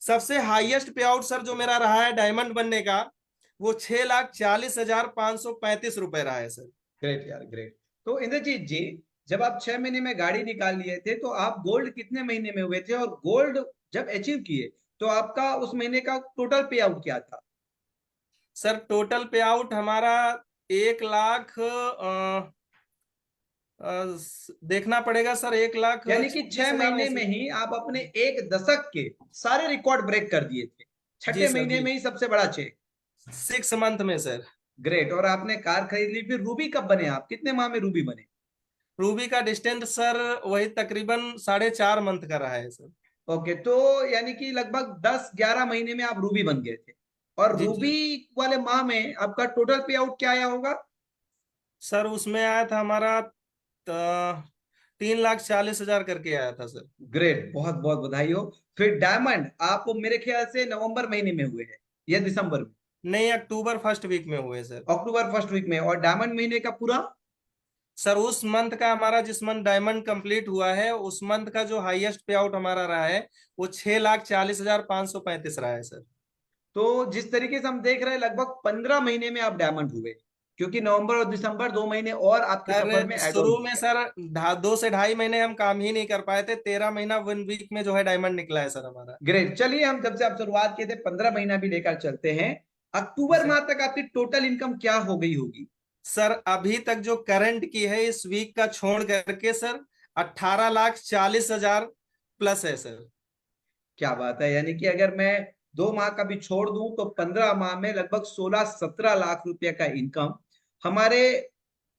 सबसे हाईएस्ट पे आउट सर जो मेरा रहा है डायमंड बनने का, वो 6,40,535 रुपए रहा है सर। ग्रेट यार, ग्रेट। तो इंद्रजीत जी, जब आप 6 महीने में गाड़ी निकाल लिए थे तो आप गोल्ड कितने महीने में हुए थे, और गोल्ड जब अचीव किए तो आपका उस महीने का टोटल पे आउट क्या था? सर टोटल पे आउट हमारा 1 लाख देखना पड़ेगा सर, 1 लाख यानी कि 6 26,000 महीने ऐसे। में ही आप अपने एक दशक के सारे रिकॉर्ड ब्रेक कर दिए थे, जी छठे सर महीने जी। में ही सबसे बड़ा चेक। 6 मंथ में सर। ग्रेट। और आपने कार खरीद ली, फिर रूबी कब बने आप, कितने माह में रूबी बने? रूबी का डिस्टेंस सर वही तकरीबन 4.5 मंथ का रहा है सर। ओके, तो यानी कि लगभग 10-11 महीने में आप रूबी बन गए थे। और जी रूबी जी वाले माह में आपका टोटल पे आउट क्या आया होगा? सर, उसमें आया था हमारा 3,40,000 करके आया था सर। ग्रेट, बहुत बहुत बधाई हो। फिर डायमंड आप मेरे ख्याल से नवंबर महीने में हुए हैं या दिसंबर में? नहीं, अक्टूबर फर्स्ट वीक में हुए सर। अक्टूबर फर्स्ट वीक में। और डायमंड महीने का पूरा? सर उस मंथ का हमारा, जिस मंथ डायमंड कंप्लीट हुआ है, उस मंथ का जो हाईएस्ट पे आउट हमारा रहा है वो 6,40,535 रहा है सर। तो जिस तरीके से हम देख रहे हैं लगभग 15 महीने में आप डायमंड हुए, क्योंकि नवंबर और दिसंबर 2 महीने और आपके सफर में सर ऐड ऑन शुरू हो में गया। सर 2 से 2.5 महीने हम काम ही नहीं कर पाए थे। 13 महीना 1 वीक में जो है डायमंड निकला है सर हमारा। ग्रेट। चलिए, हम जब से आप शुरुआत किए थे 15 महीना भी लेकर चलते हैं। अक्टूबर सर माह तक आपकी टोटल इनकम क्या हो गई होगी? सर अभी तक जो करंट की है इस वीक का छोड़ करके सर 18,40,000 प्लस है सर। क्या बात है। यानी कि अगर मैं 2 माह का भी छोड़ दूं तो 15 माह में लगभग 16-17 लाख रुपए का इनकम हमारे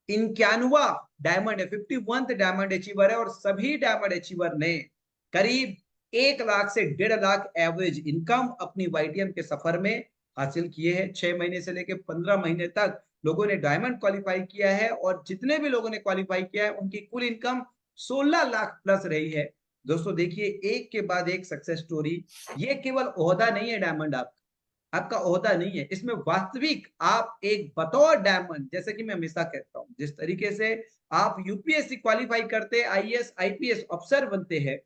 91 डायमंड है, 51th डायमंड अचीवर है। और सभी डायमंड अचीवर ने करीब 1 लाख से 1.5 लाख एवरेज इनकम अपनी वाईटीएम के सफर में हासिल किए हैं। 6 महीने से लेकर 15 महीने तक लोगों ने डायमंड क्वालिफाई किया है, और जितने भी लोगों ने क्वालिफाई किया है उनकी कुल इनकम 16 लाख प्लस रही है। दोस्तों देखिए, एक के बाद एक सक्सेस स्टोरी। ये केवल ओहदा नहीं है डायमंड आपका ओहदा नहीं है, इसमें वास्तविक आप एक बतौर डायमंड, जैसे कि मैं हमेशा कहता हूं, जिस तरीके से आप यूपीएससी क्वालिफाई करते, आईएएस आईपीएस अफसर बनते हैं,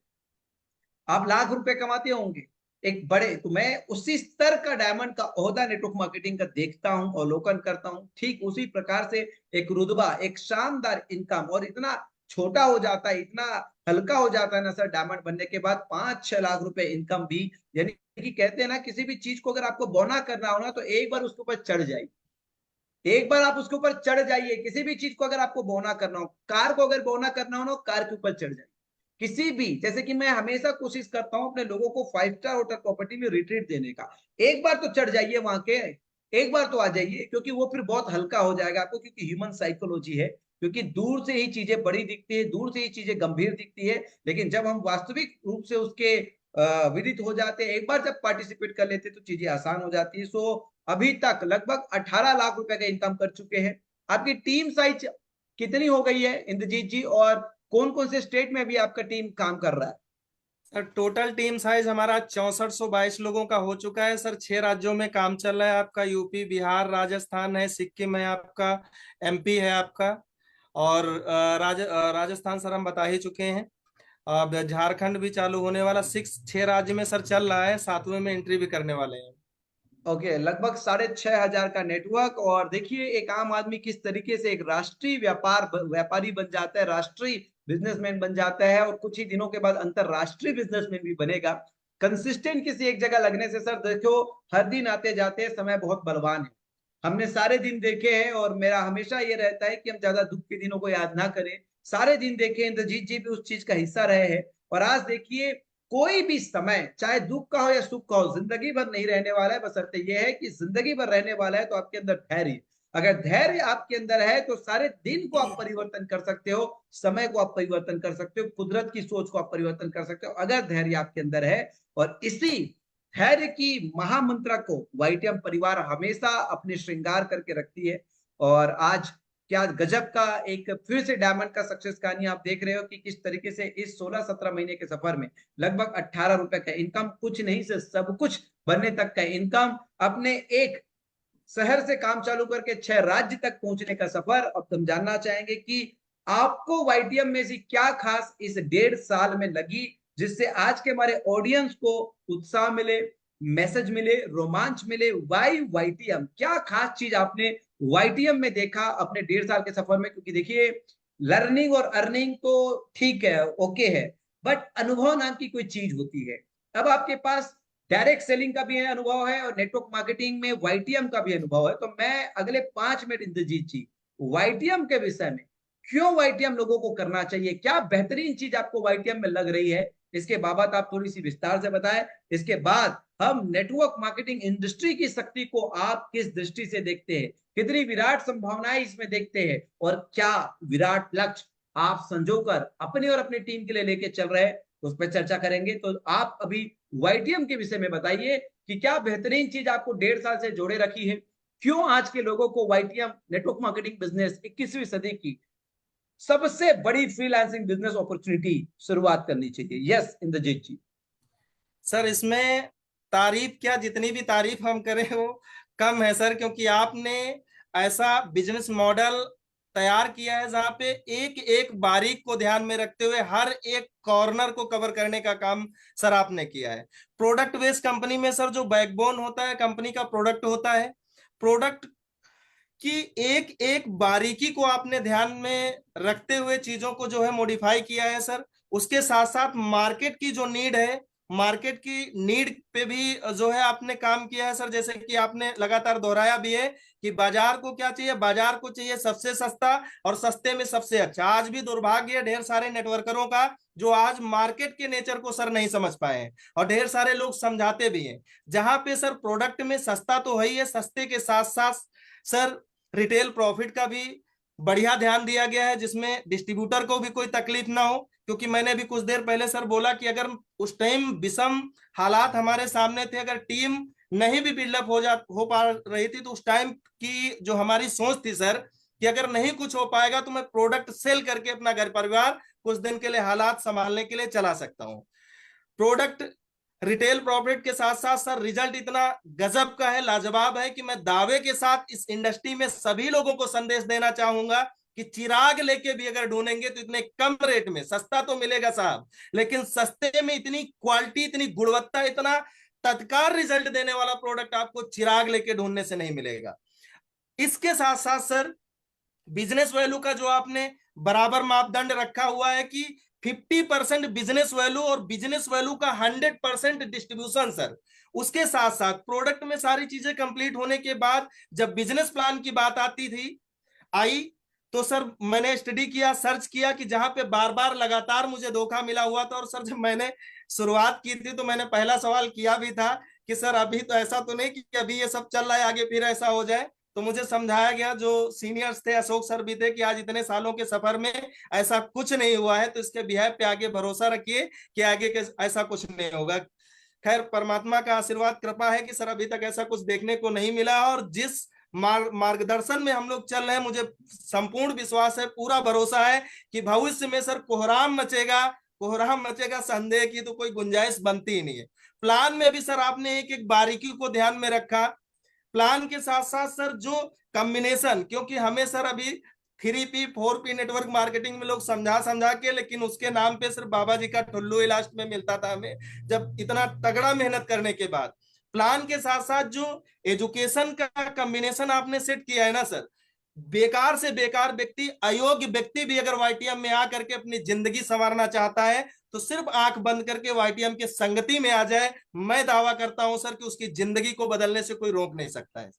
आप लाख रुपए कमाते होंगे एक बड़े, तो मैं उसी स्तर का डायमंड का ओहदा नेटवर्क मार्केटिंग का देखता हूं, अवलोकन करता हूं। ठीक उसी प्रकार से एक रुतबा, एक शानदार इनकम, और इतना छोटा हो जाता है, इतना हल्का हो जाता है ना सर डायमंड बनने के बाद, 5-6 लाख रुपए इनकम भी। यानी कि कहते हैं ना, किसी भी चीज को अगर आपको बौना करना हो ना, तो एक बार उसके ऊपर चढ़ जाइए, एक बार आप उसके ऊपर चढ़ जाइए। किसी भी चीज को अगर आपको बौना करना हो, कार को अगर बौना करना हो ना, कार के ऊपर चढ़ जाइए। किसी भी, जैसे कि मैं हमेशा कोशिश करता हूं अपने लोगों को 5 स्टार होटल प्रॉपर्टी में रिट्रीट देने का, एक बार तो चढ़ जाइए वहां के, एक बार तो आ जाइए, क्योंकि वो फिर बहुत हल्का हो जाएगा आपको, क्योंकि ह्यूमन साइकोलॉजी है। क्योंकि दूर से ही चीजें बड़ी दिखती है, दूर से ही चीजें गंभीर दिखती है, लेकिन जब हम वास्तविक रूप से उसके विदित हो जाते हैं, एक बार जब पार्टिसिपेट कर लेते हैं, तो चीजें आसान हो जाती है। सो अभी तक लगभग 18 लाख रुपए का इनकम कर चुके हैं। आपकी टीम साइज कितनी हो गई है इंद्रजीत जी, और कौन कौन से स्टेट में भी आपका टीम काम कर रहा है? सर टोटल टीम साइज हमारा 6422 लोगों का हो चुका है सर। 6 राज्यों में काम चल रहा है आपका। यूपी, बिहार, राजस्थान है, सिक्किम है आपका, एमपी है आपका, और राजस्थान सर हम बता ही चुके हैं। अब झारखंड भी चालू होने वाला। 6 राज्य में सर चल रहा है, 7वें में एंट्री भी करने वाले हैं। ओके, लगभग 6,500 का नेटवर्क। और देखिए, एक आम आदमी किस तरीके से एक राष्ट्रीय व्यापारी बन जाता है, राष्ट्रीय बिजनेसमैन बन जाता है, और कुछ ही दिनों के बाद अंतरराष्ट्रीय बिजनेसमैन भी बनेगा। कंसिस्टेंट किसी एक जगह लगने से सर देखो, हर दिन आते जाते समय बहुत बलवान है। हमने सारे दिन देखे हैं, और मेरा हमेशा ये रहता है कि हम ज्यादा दुख के दिनों को याद ना करें। सारे दिन देखे, इंद्रजीत जी भी उस चीज का हिस्सा रहे हैं। और आज देखिए, कोई भी समय, चाहे दुख का हो या सुख का हो, जिंदगी भर नहीं रहने वाला है। बशर्ते यह है कि जिंदगी भर रहने वाला है तो आपके अंदर धैर्य, अगर धैर्य आपके अंदर है तो सारे दिन को आप परिवर्तन कर सकते हो, समय को आप परिवर्तन कर सकते हो, कुदरत की सोच को आप परिवर्तन कर सकते हो, अगर धैर्य आपके अंदर है। और इसी धैर्य की महामंत्र को वाईटीएम परिवार हमेशा अपने श्रृंगार करके रखती है। और आज क्या गजब का एक फिर से डायमंड का सक्सेस कहानी आप देख रहे हो कि किस तरीके से इस 16-17 महीने के सफर में लगभग 18 रुपए का इनकम, कुछ नहीं से सब कुछ बनने तक का इनकम, अपने एक शहर से काम चालू करके 6 राज्य तक पहुंचने का सफर। अब तुम जानना चाहेंगे कि आपको वाईटीएम में से क्या खास इस 1.5 साल में लगी, जिससे आज के हमारे ऑडियंस को उत्साह मिले, मैसेज मिले, रोमांच मिले। वाई वाईटीएम, क्या खास चीज आपने वाईटीएम में देखा अपने 1.5 साल के सफर में? क्योंकि देखिए, लर्निंग और अर्निंग तो ठीक है, ओके है, बट अनुभव नाम की कोई चीज होती है। अब आपके पास डायरेक्ट सेलिंग का भी अनुभव है, और नेटवर्क मार्केटिंग में वाईटीएम का भी अनुभव है। तो मैं अगले 5 मिनट इंद्रजीत जी, वाईटीएम के विषय में, क्यों वाईटीएम लोगों को करना चाहिए, क्या बेहतरीन चीज आपको वाईटीएम में लग रही है, इसके बाबत आप थोड़ी सी विस्तार से बताएं। इसके बाद हम नेटवर्क मार्केटिंग इंडस्ट्री की शक्ति को आप किस दृष्टि से देखते हैं, कितनी विराट संभावनाएं इसमें देखते हैं, और क्या विराट लक्ष्य आप संजोकर अपनी और अपनी टीम के लिए लेके चल रहे हैं, उस पर चर्चा करेंगे। तो आप अभी वाईटीएम के विषय में बताइए कि क्या बेहतरीन चीज आपको 1.5 साल से जोड़े रखी है, क्यों आज के लोगों को वाईटीएम नेटवर्क मार्केटिंग बिजनेस 21वीं सदी की सबसे बड़ी फ्रीलांसिंग बिजनेस अपॉर्चुनिटी शुरुआत करनी चाहिए। यस इंद्रजीत जी। सर इसमें तारीफ क्या, जितनी भी तारीफ हम करें वो कम है सर, क्योंकि आपने ऐसा बिजनेस मॉडल तैयार किया है जहां पे एक एक बारीक को ध्यान में रखते हुए हर एक कॉर्नर को कवर करने का काम सर आपने किया है। प्रोडक्ट बेस्ड कंपनी में सर जो बैकबोन होता है कंपनी का प्रोडक्ट होता है, प्रोडक्ट कि एक एक बारीकी को आपने ध्यान में रखते हुए चीजों को जो है मॉडिफाई किया है सर। उसके साथ साथ मार्केट की जो नीड है, मार्केट की नीड पे भी जो है आपने काम किया है सर। जैसे कि आपने लगातार दोहराया भी है कि बाजार को क्या चाहिए, बाजार को चाहिए सबसे सस्ता और सस्ते में सबसे अच्छा। आज भी दुर्भाग्य है ढेर सारे नेटवर्करों का जो आज मार्केट के नेचर को सर नहीं समझ पाए हैं, और ढेर सारे लोग समझाते भी हैं। जहां पे सर प्रोडक्ट में सस्ता तो है ही है, सस्ते के साथ साथ सर रिटेल प्रॉफिट का भी बढ़िया ध्यान दिया गया है, जिसमें डिस्ट्रीब्यूटर को भी कोई तकलीफ ना हो। क्योंकि मैंने भी कुछ देर पहले सर बोला कि अगर उस टाइम विषम हालात हमारे सामने थे, अगर टीम नहीं भी बिल्डअप हो पा रही थी, तो उस टाइम की जो हमारी सोच थी सर कि अगर नहीं कुछ हो पाएगा तो मैं प्रोडक्ट सेल करके अपना घर परिवार कुछ दिन के लिए हालात संभालने के लिए चला सकता हूँ। प्रोडक्ट रिटेल प्रॉफिट के साथ साथ सर रिजल्ट इतना गजब का है, लाजवाब है कि मैं दावे के साथ इस इंडस्ट्री में सभी लोगों को संदेश देना चाहूंगा कि चिराग लेके भी अगर ढूंढेंगे तो इतने कम रेट में, सस्ता तो मिलेगा साहब, लेकिन सस्ते में इतनी क्वालिटी, इतनी गुणवत्ता, इतना तत्काल रिजल्ट देने वाला प्रोडक्ट आपको चिराग लेके ढूंढने से नहीं मिलेगा। इसके साथ साथ सर बिजनेस वैल्यू का जो आपने बराबर मापदंड रखा हुआ है कि 50% बिजनेस वैल्यू और बिजनेस वैल्यू का 100% डिस्ट्रीब्यूशन सर। उसके साथ साथ प्रोडक्ट में सारी चीजें कंप्लीट होने के बाद जब बिजनेस प्लान की बात आई तो सर मैंने स्टडी किया, सर्च किया कि जहां पे बार बार लगातार मुझे धोखा मिला हुआ था। और सर जब मैंने शुरुआत की थी तो मैंने पहला सवाल किया भी था कि सर अभी तो ऐसा तो नहीं कि अभी ये सब चल रहा है आगे फिर ऐसा हो जाए। तो मुझे समझाया गया, जो सीनियर्स थे, अशोक सर भी थे, कि आज इतने सालों के सफर में ऐसा कुछ नहीं हुआ है, तो इसके बिहाफ पे आगे भरोसा रखिए कि आगे के ऐसा कुछ नहीं होगा। खैर परमात्मा का आशीर्वाद कृपा है कि सर अभी तक ऐसा कुछ देखने को नहीं मिला, और जिस मार्गदर्शन में हम लोग चल रहे हैं मुझे संपूर्ण विश्वास है, पूरा भरोसा है कि भविष्य में सर कोहराम मचेगा, कोहराम मचेगा, संदेह की तो कोई गुंजाइश बनती ही नहीं है। प्लान में भी सर आपने एक एक बारीकी को ध्यान में रखा। प्लान के साथ साथ सर जो कॉम्बिनेशन, क्योंकि हमें सर अभी 3P 4P नेटवर्क मार्केटिंग में लोग समझा समझा के, लेकिन उसके नाम पे सिर्फ बाबा जी का ठुल्लू ही लास्ट में मिलता था हमें, जब इतना तगड़ा मेहनत करने के बाद। प्लान के साथ साथ जो एजुकेशन का कॉम्बिनेशन आपने सेट किया है ना सर, बेकार से बेकार व्यक्ति, अयोग्य व्यक्ति भी अगर वाईटीएम में आकर के अपनी जिंदगी संवारना चाहता है तो सिर्फ आंख बंद करके वाईटीएम के संगति में आ जाए, मैं दावा करता हूं सर कि उसकी जिंदगी को बदलने से कोई रोक नहीं सकता है।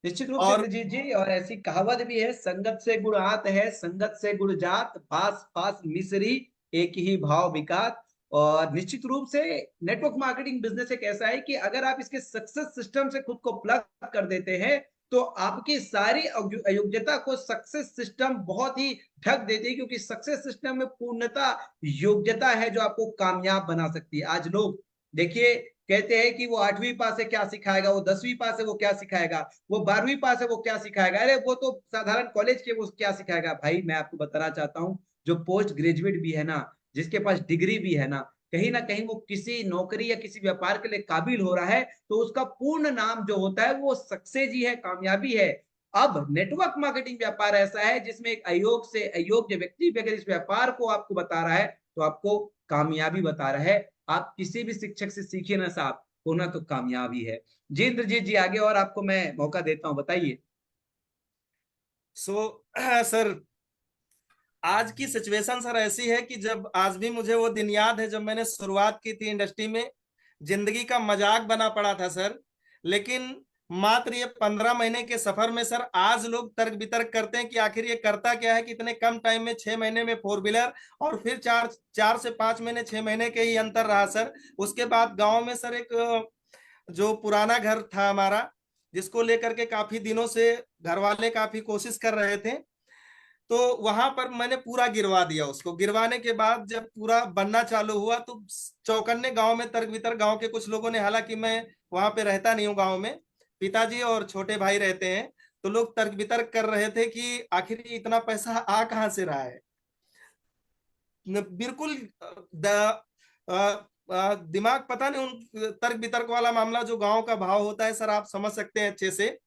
निश्चित रूप से और इंद्रजीत जी, और ऐसी कहावत भी है, संगत से गुण आत है, संगत से गुण जात, पास पास मिसरी, एक ही भाव विकात। और निश्चित रूप से नेटवर्क मार्केटिंग बिजनेस एक ऐसा है कि अगर आप इसके सक्सेस सिस्टम से खुद को प्लग कर देते हैं तो आपकी सारी अयोग्यता को सक्सेस सिस्टम बहुत ही ढक देती है, क्योंकि सक्सेस सिस्टम में पूर्णता योग्यता है जो आपको कामयाब बना सकती है। आज लोग देखिए कहते हैं कि वो 8वीं पास है क्या सिखाएगा, वो 10वीं पास है वो क्या सिखाएगा, वो 12वीं पास है वो क्या सिखाएगा, अरे वो तो साधारण कॉलेज के वो क्या सिखाएगा। भाई मैं आपको बताना चाहता हूँ, जो पोस्ट ग्रेजुएट भी है ना, जिसके पास डिग्री भी है ना कहीं वो किसी नौकरी या किसी व्यापार के लिए काबिल हो रहा है तो उसका पूर्ण नाम जो होता है वो सक्सेस ही है, कामयाबी है। अब नेटवर्क मार्केटिंग व्यापार ऐसा है जिसमें एक अयोग से अयोग्य व्यक्ति भी अगर इस व्यापार को आपको बता रहा है तो आपको कामयाबी बता रहा है। आप किसी भी शिक्षक से सीखिए ना साहब, होना तो कामयाबी है। जी इंद्रजीत जी आगे, और आपको मैं मौका देता हूं, बताइए। सर आज की सिचुएशन सर ऐसी है कि जब आज भी मुझे वो दिन याद है जब मैंने शुरुआत की थी इंडस्ट्री में, जिंदगी का मजाक बना पड़ा था सर। लेकिन मात्र ये 15 महीने के सफर में सर आज लोग तर्क वितर्क करते हैं कि आखिर ये करता क्या है कि इतने कम टाइम में 6 महीने में 4 व्हीलर, और फिर 4 से 5 महीने 6 महीने के ही अंतर रहा सर। उसके बाद गांव में सर एक जो पुराना घर था हमारा, जिसको लेकर के काफी दिनों से घर वाले काफी कोशिश कर रहे थे, तो वहां पर मैंने पूरा गिरवा दिया। उसको गिरवाने के बाद जब पूरा बनना चालू हुआ तो चौकन्ने गांव में तर्क वितर्क, गांव के कुछ लोगों ने, हालांकि मैं वहां पे रहता नहीं हूँ गांव में, पिताजी और छोटे भाई रहते हैं, तो लोग तर्क वितर्क कर रहे थे कि आखिर ये इतना पैसा आ कहाँ से रहा है। बिल्कुल दिमाग पता नहीं, उन तर्क वितर्क वाला मामला जो गांव का भाव होता है सर, आप समझ सकते हैं अच्छे से।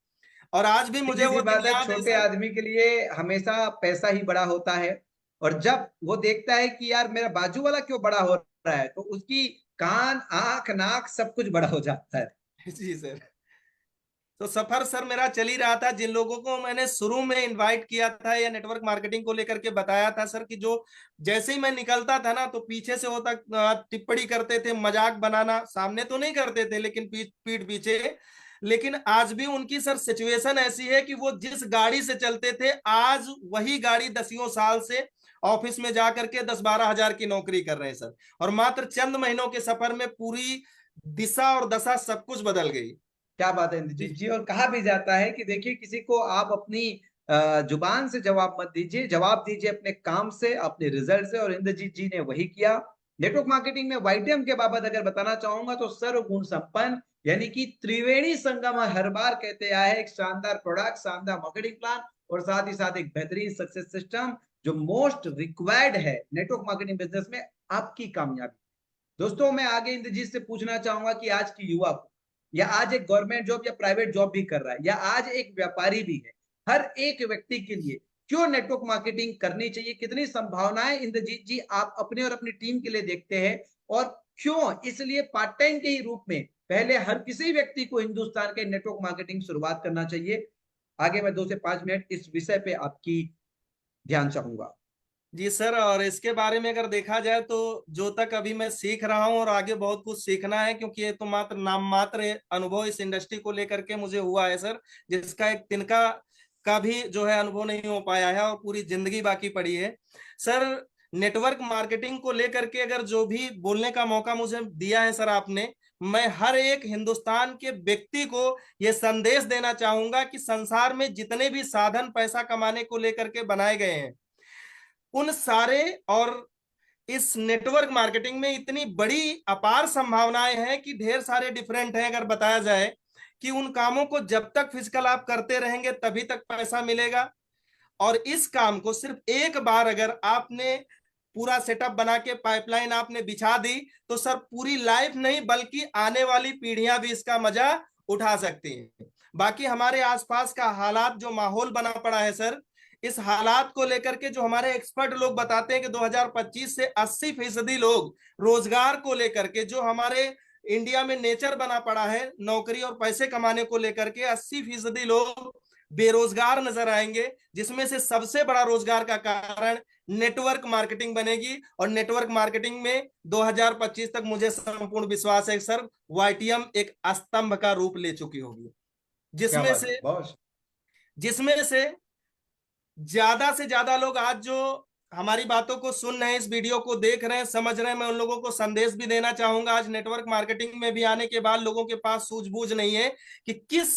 और आज भी मुझे सीधी सी वो दिन बात है, याद है छोटे सर। आदमी के लिए हमेशा पैसा ही बड़ा होता है। और जब वो देखता है कि यार मेरा बाजू वाला क्यों बड़ा हो रहा है, तो उसकी कान आंख नाक सब कुछ बड़ा हो जाता है। जी सर। तो सफर सर मेरा चल ही रहा था। जिन लोगों को मैंने शुरू में इनवाइट किया था या नेटवर्क मार्केटिंग को लेकर के बताया था सर, कि जो जैसे ही मैं निकलता था ना तो पीछे से होता टिप्पणी करते थे, मजाक बनाना, सामने तो नहीं करते थे लेकिन पीठ पीछे। लेकिन आज भी उनकी सर सिचुएशन ऐसी है कि वो जिस गाड़ी से चलते थे आज वही गाड़ी 10 साल से ऑफिस में जाकर के 10-12 हजार की नौकरी कर रहे हैं सर। और मात्र चंद महीनों के सफर में पूरी दिशा और दशा सब कुछ बदल गई। क्या बात है इंद्रजीत जी। और कहा भी जाता है कि देखिए, किसी को आप अपनी जुबान से जवाब मत दीजिए, जवाब दीजिए अपने काम से, अपने रिजल्ट से। और इंद्रजीत जी ने वही किया। नेटवर्क मार्केटिंग में वाईटीएम के बाबत अगर बताना चाहूंगा तो सर्वगुण संपन्न, यानी कि त्रिवेणी संगम हर बार कहते आए हैं। एक शानदार प्रोडक्ट, शानदार मार्केटिंग प्लान, और साथ ही साथ एक बेहतरीन सक्सेस सिस्टम, जो मोस्ट रिक्वायर्ड है नेटवर्क मार्केटिंग बिजनेस में आपकी कामयाबी। दोस्तों, मैं आगे इंद्रजीत से पूछना चाहूंगा कि आज की युवा को, या आज एक गवर्नमेंट जॉब या प्राइवेट जॉब भी कर रहा है, या आज एक व्यापारी भी है, हर एक व्यक्ति के लिए क्यों नेटवर्क मार्केटिंग करनी चाहिए? कितनी संभावनाएं इंद्रजीत जी आप अपने और अपनी टीम के लिए देखते हैं? और क्यों इसलिए पार्ट टाइम के ही रूप में पहले हर किसी व्यक्ति को हिंदुस्तान के नेटवर्क मार्केटिंग शुरुआत करना चाहिए? आगे मैं 2 से 5 मिनट इस विषय पे आपकी ध्यान चाहूंगा। जी सर, और इसके बारे में अगर देखा जाए तो जो तक अभी मैं सीख रहा हूँ और आगे बहुत कुछ सीखना है, क्योंकि ये तो मात्र नाम मात्र अनुभव इस इंडस्ट्री को लेकर के मुझे हुआ है सर, जिसका एक तिनका का भी जो है अनुभव नहीं हो पाया है और पूरी जिंदगी बाकी पड़ी है सर। नेटवर्क मार्केटिंग को लेकर के अगर जो भी बोलने का मौका मुझे दिया है सर आपने, मैं हर एक हिंदुस्तान के व्यक्ति को यह संदेश देना चाहूंगा कि संसार में जितने भी साधन पैसा कमाने को लेकर के बनाए गए हैं, उन सारे और इस नेटवर्क मार्केटिंग में इतनी बड़ी अपार संभावनाएं हैं कि ढेर सारे डिफरेंट हैं। अगर बताया जाए कि उन कामों को जब तक फिजिकल आप करते रहेंगे तभी तक पैसा मिलेगा, और इस काम को सिर्फ एक बार अगर आपने पूरा सेटअप बना के पाइपलाइन आपने बिछा दी तो सर पूरी लाइफ नहीं बल्कि आने वाली पीढ़ियां भी इसका मजा उठा सकती हैं। बाकी हमारे आसपास का हालात जो माहौल बना पड़ा है सर, इस हालात को लेकर के जो हमारे एक्सपर्ट लोग बताते हैं कि 2025 से 80% लोग रोजगार को लेकर के, जो हमारे इंडिया में नेचर बना पड़ा है नौकरी और पैसे कमाने को लेकर के, 80% लोग बेरोजगार नजर आएंगे, जिसमें से सबसे बड़ा रोजगार का कारण नेटवर्क मार्केटिंग बनेगी। और नेटवर्क मार्केटिंग में 2025 तक मुझे संपूर्ण विश्वास है सर, वाईटीएम एक स्तंभ का रूप ले चुकी होगी, जिसमें से ज्यादा से ज्यादा लोग आज जो हमारी बातों को सुन रहे हैं, इस वीडियो को देख रहे हैं, समझ रहे हैं, मैं उन लोगों को संदेश भी देना चाहूंगा। आज नेटवर्क मार्केटिंग में भी आने के बाद लोगों के पास सूझबूझ नहीं है कि किस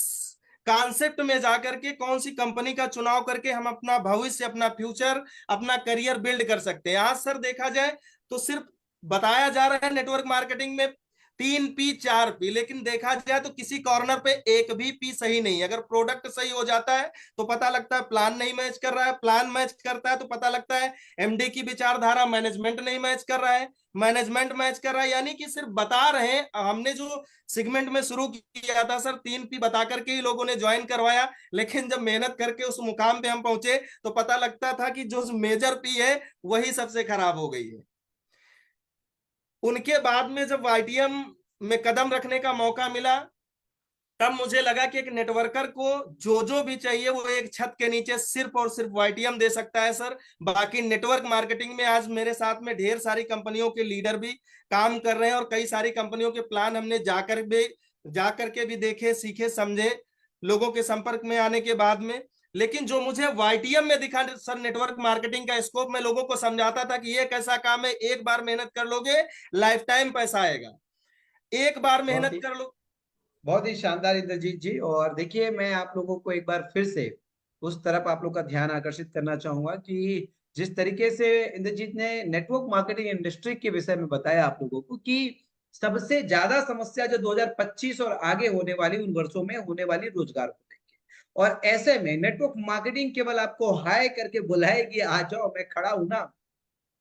कॉन्सेप्ट में जाकर के कौन सी कंपनी का चुनाव करके हम अपना भविष्य, अपना फ्यूचर, अपना करियर बिल्ड कर सकते हैं। आज सर देखा जाए तो सिर्फ बताया जा रहा है नेटवर्क मार्केटिंग में 3P 4P, लेकिन देखा जाए तो किसी कॉर्नर पे एक भी P सही नहीं है। अगर प्रोडक्ट सही हो जाता है तो पता लगता है प्लान नहीं मैच कर रहा है, प्लान मैच करता है तो पता लगता है एमडी की विचारधारा मैनेजमेंट नहीं मैच कर रहा है, मैनेजमेंट मैच कर रहा है। यानी कि सिर्फ बता रहे हैं। हमने जो सेगमेंट में शुरू किया था सर 3P बता करके ही लोगों ने ज्वाइन करवाया, लेकिन जब मेहनत करके उस मुकाम पे हम पहुंचे तो पता लगता था कि जो मेजर P है वही सबसे खराब हो गई है। उनके बाद में जब वाईटीएम में कदम रखने का मौका मिला तब मुझे लगा कि एक नेटवर्कर को जो भी चाहिए वो एक छत के नीचे सिर्फ और सिर्फ वाईटीएम दे सकता है सर। बाकी नेटवर्क मार्केटिंग में आज मेरे साथ में ढेर सारी कंपनियों के लीडर भी काम कर रहे हैं और कई सारी कंपनियों के प्लान हमने जाकर के भी देखे, सीखे, समझे लोगों के संपर्क में आने के बाद में। लेकिन जो मुझे वाईटीएम में दिखा सर, नेटवर्क मार्केटिंग का स्कोप, मैं लोगों को समझाता था कि ये एक ऐसा काम है, एक बार मेहनत कर लोगे लाइफ टाइम पैसा आएगा, एक बार मेहनत कर लो। बहुत ही शानदार इंद्रजीत जी। और देखिए, मैं आप लोगों को एक बार फिर से उस तरफ आप लोग का ध्यान आकर्षित करना चाहूंगा कि जिस तरीके से इंद्रजीत ने नेटवर्क मार्केटिंग इंडस्ट्री के विषय में बताया आप लोगों को कि सबसे ज्यादा समस्या जो 2025 और आगे होने वाली उन वर्षों में होने वाली रोजगार को लेके, और ऐसे में नेटवर्क मार्केटिंग केवल आपको हाय करके बुलाएगी, आ जाओ मैं खड़ा हूं ना।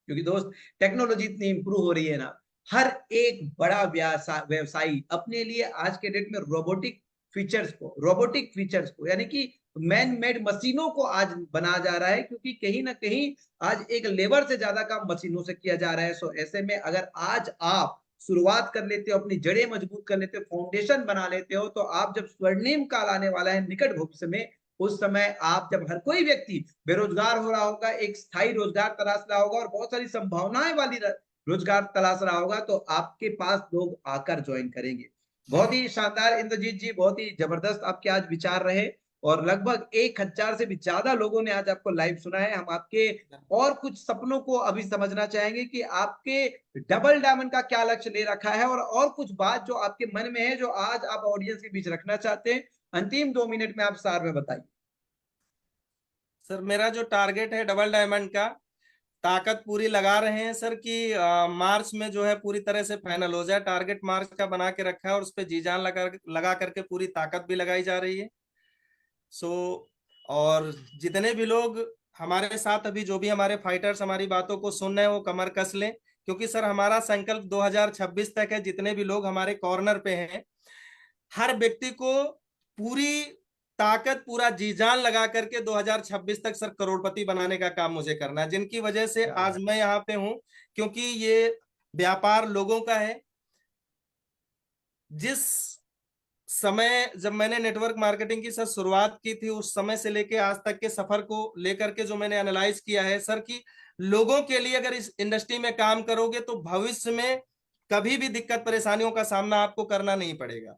क्योंकि दोस्त, टेक्नोलॉजी इतनी इंप्रूव हो रही है ना, हर एक बड़ा व्यवसायी अपने लिए आज के डेट में रोबोटिक फीचर्स को यानी कि मैन मेड मशीनों को आज बना जा रहा है, क्योंकि कहीं ना कहीं आज एक लेबर से ज्यादा काम मशीनों से किया जा रहा है। सो ऐसे में अगर आज आप शुरुआत कर लेते हो, अपनी जड़ें मजबूत कर लेते हो, फाउंडेशन बना लेते हो, तो आप जब स्वर्णिम काल आने वाला है निकट भविष्य में, उस समय आप जब हर कोई व्यक्ति बेरोजगार हो रहा होगा, एक स्थायी रोजगार तलाश रहा होगा और बहुत सारी संभावनाएं वाली रोजगार तलाश रहा होगा, तो आपके पास लोग आकर ज्वाइन करेंगे। बहुत ही शानदार इंद्रजीत जी, बहुत ही जबरदस्त आपके आज विचार रहे, और लगभग 1000 से भी ज्यादा लोगों ने आज आपको लाइव सुना है। हम आपके और कुछ सपनों को अभी समझना चाहेंगे कि आपके डबल डायमंड का क्या लक्ष्य ले रखा है, और कुछ बात जो आपके मन में है जो आज आप ऑडियंस के बीच रखना चाहते हैं। अंतिम 2 मिनट में आप सार में बताइए। सर, मेरा जो टारगेट है डबल डायमंड का, ताकत पूरी लगा रहे हैं सर कि मार्च में जो है पूरी तरह से फाइनल हो जाए। टारगेट मार्च का बना के रखा है और उस पर जी जान लगा करके पूरी ताकत भी लगाई जा रही है। सो और जितने भी लोग हमारे साथ अभी जो भी हमारे फाइटर्स हमारी बातों को सुन रहे हैं वो कमर कस लें, क्योंकि सर हमारा संकल्प 2026 तक है। जितने भी लोग हमारे कॉर्नर पे हैं, हर व्यक्ति को पूरी ताकत, पूरा जी जान लगा करके 2026 तक सर करोड़पति बनाने का काम मुझे करना है, जिनकी वजह से आज मैं यहाँ पे हूँ। क्योंकि ये व्यापार लोगों का है। जिस समय जब मैंने नेटवर्क मार्केटिंग की सर शुरुआत की थी, उस समय से लेके आज तक के सफर को लेकर के जो मैंने एनालाइज किया है सर कि लोगों के लिए अगर इस इंडस्ट्री में काम करोगे तो भविष्य में कभी भी दिक्कत परेशानियों का सामना आपको करना नहीं पड़ेगा।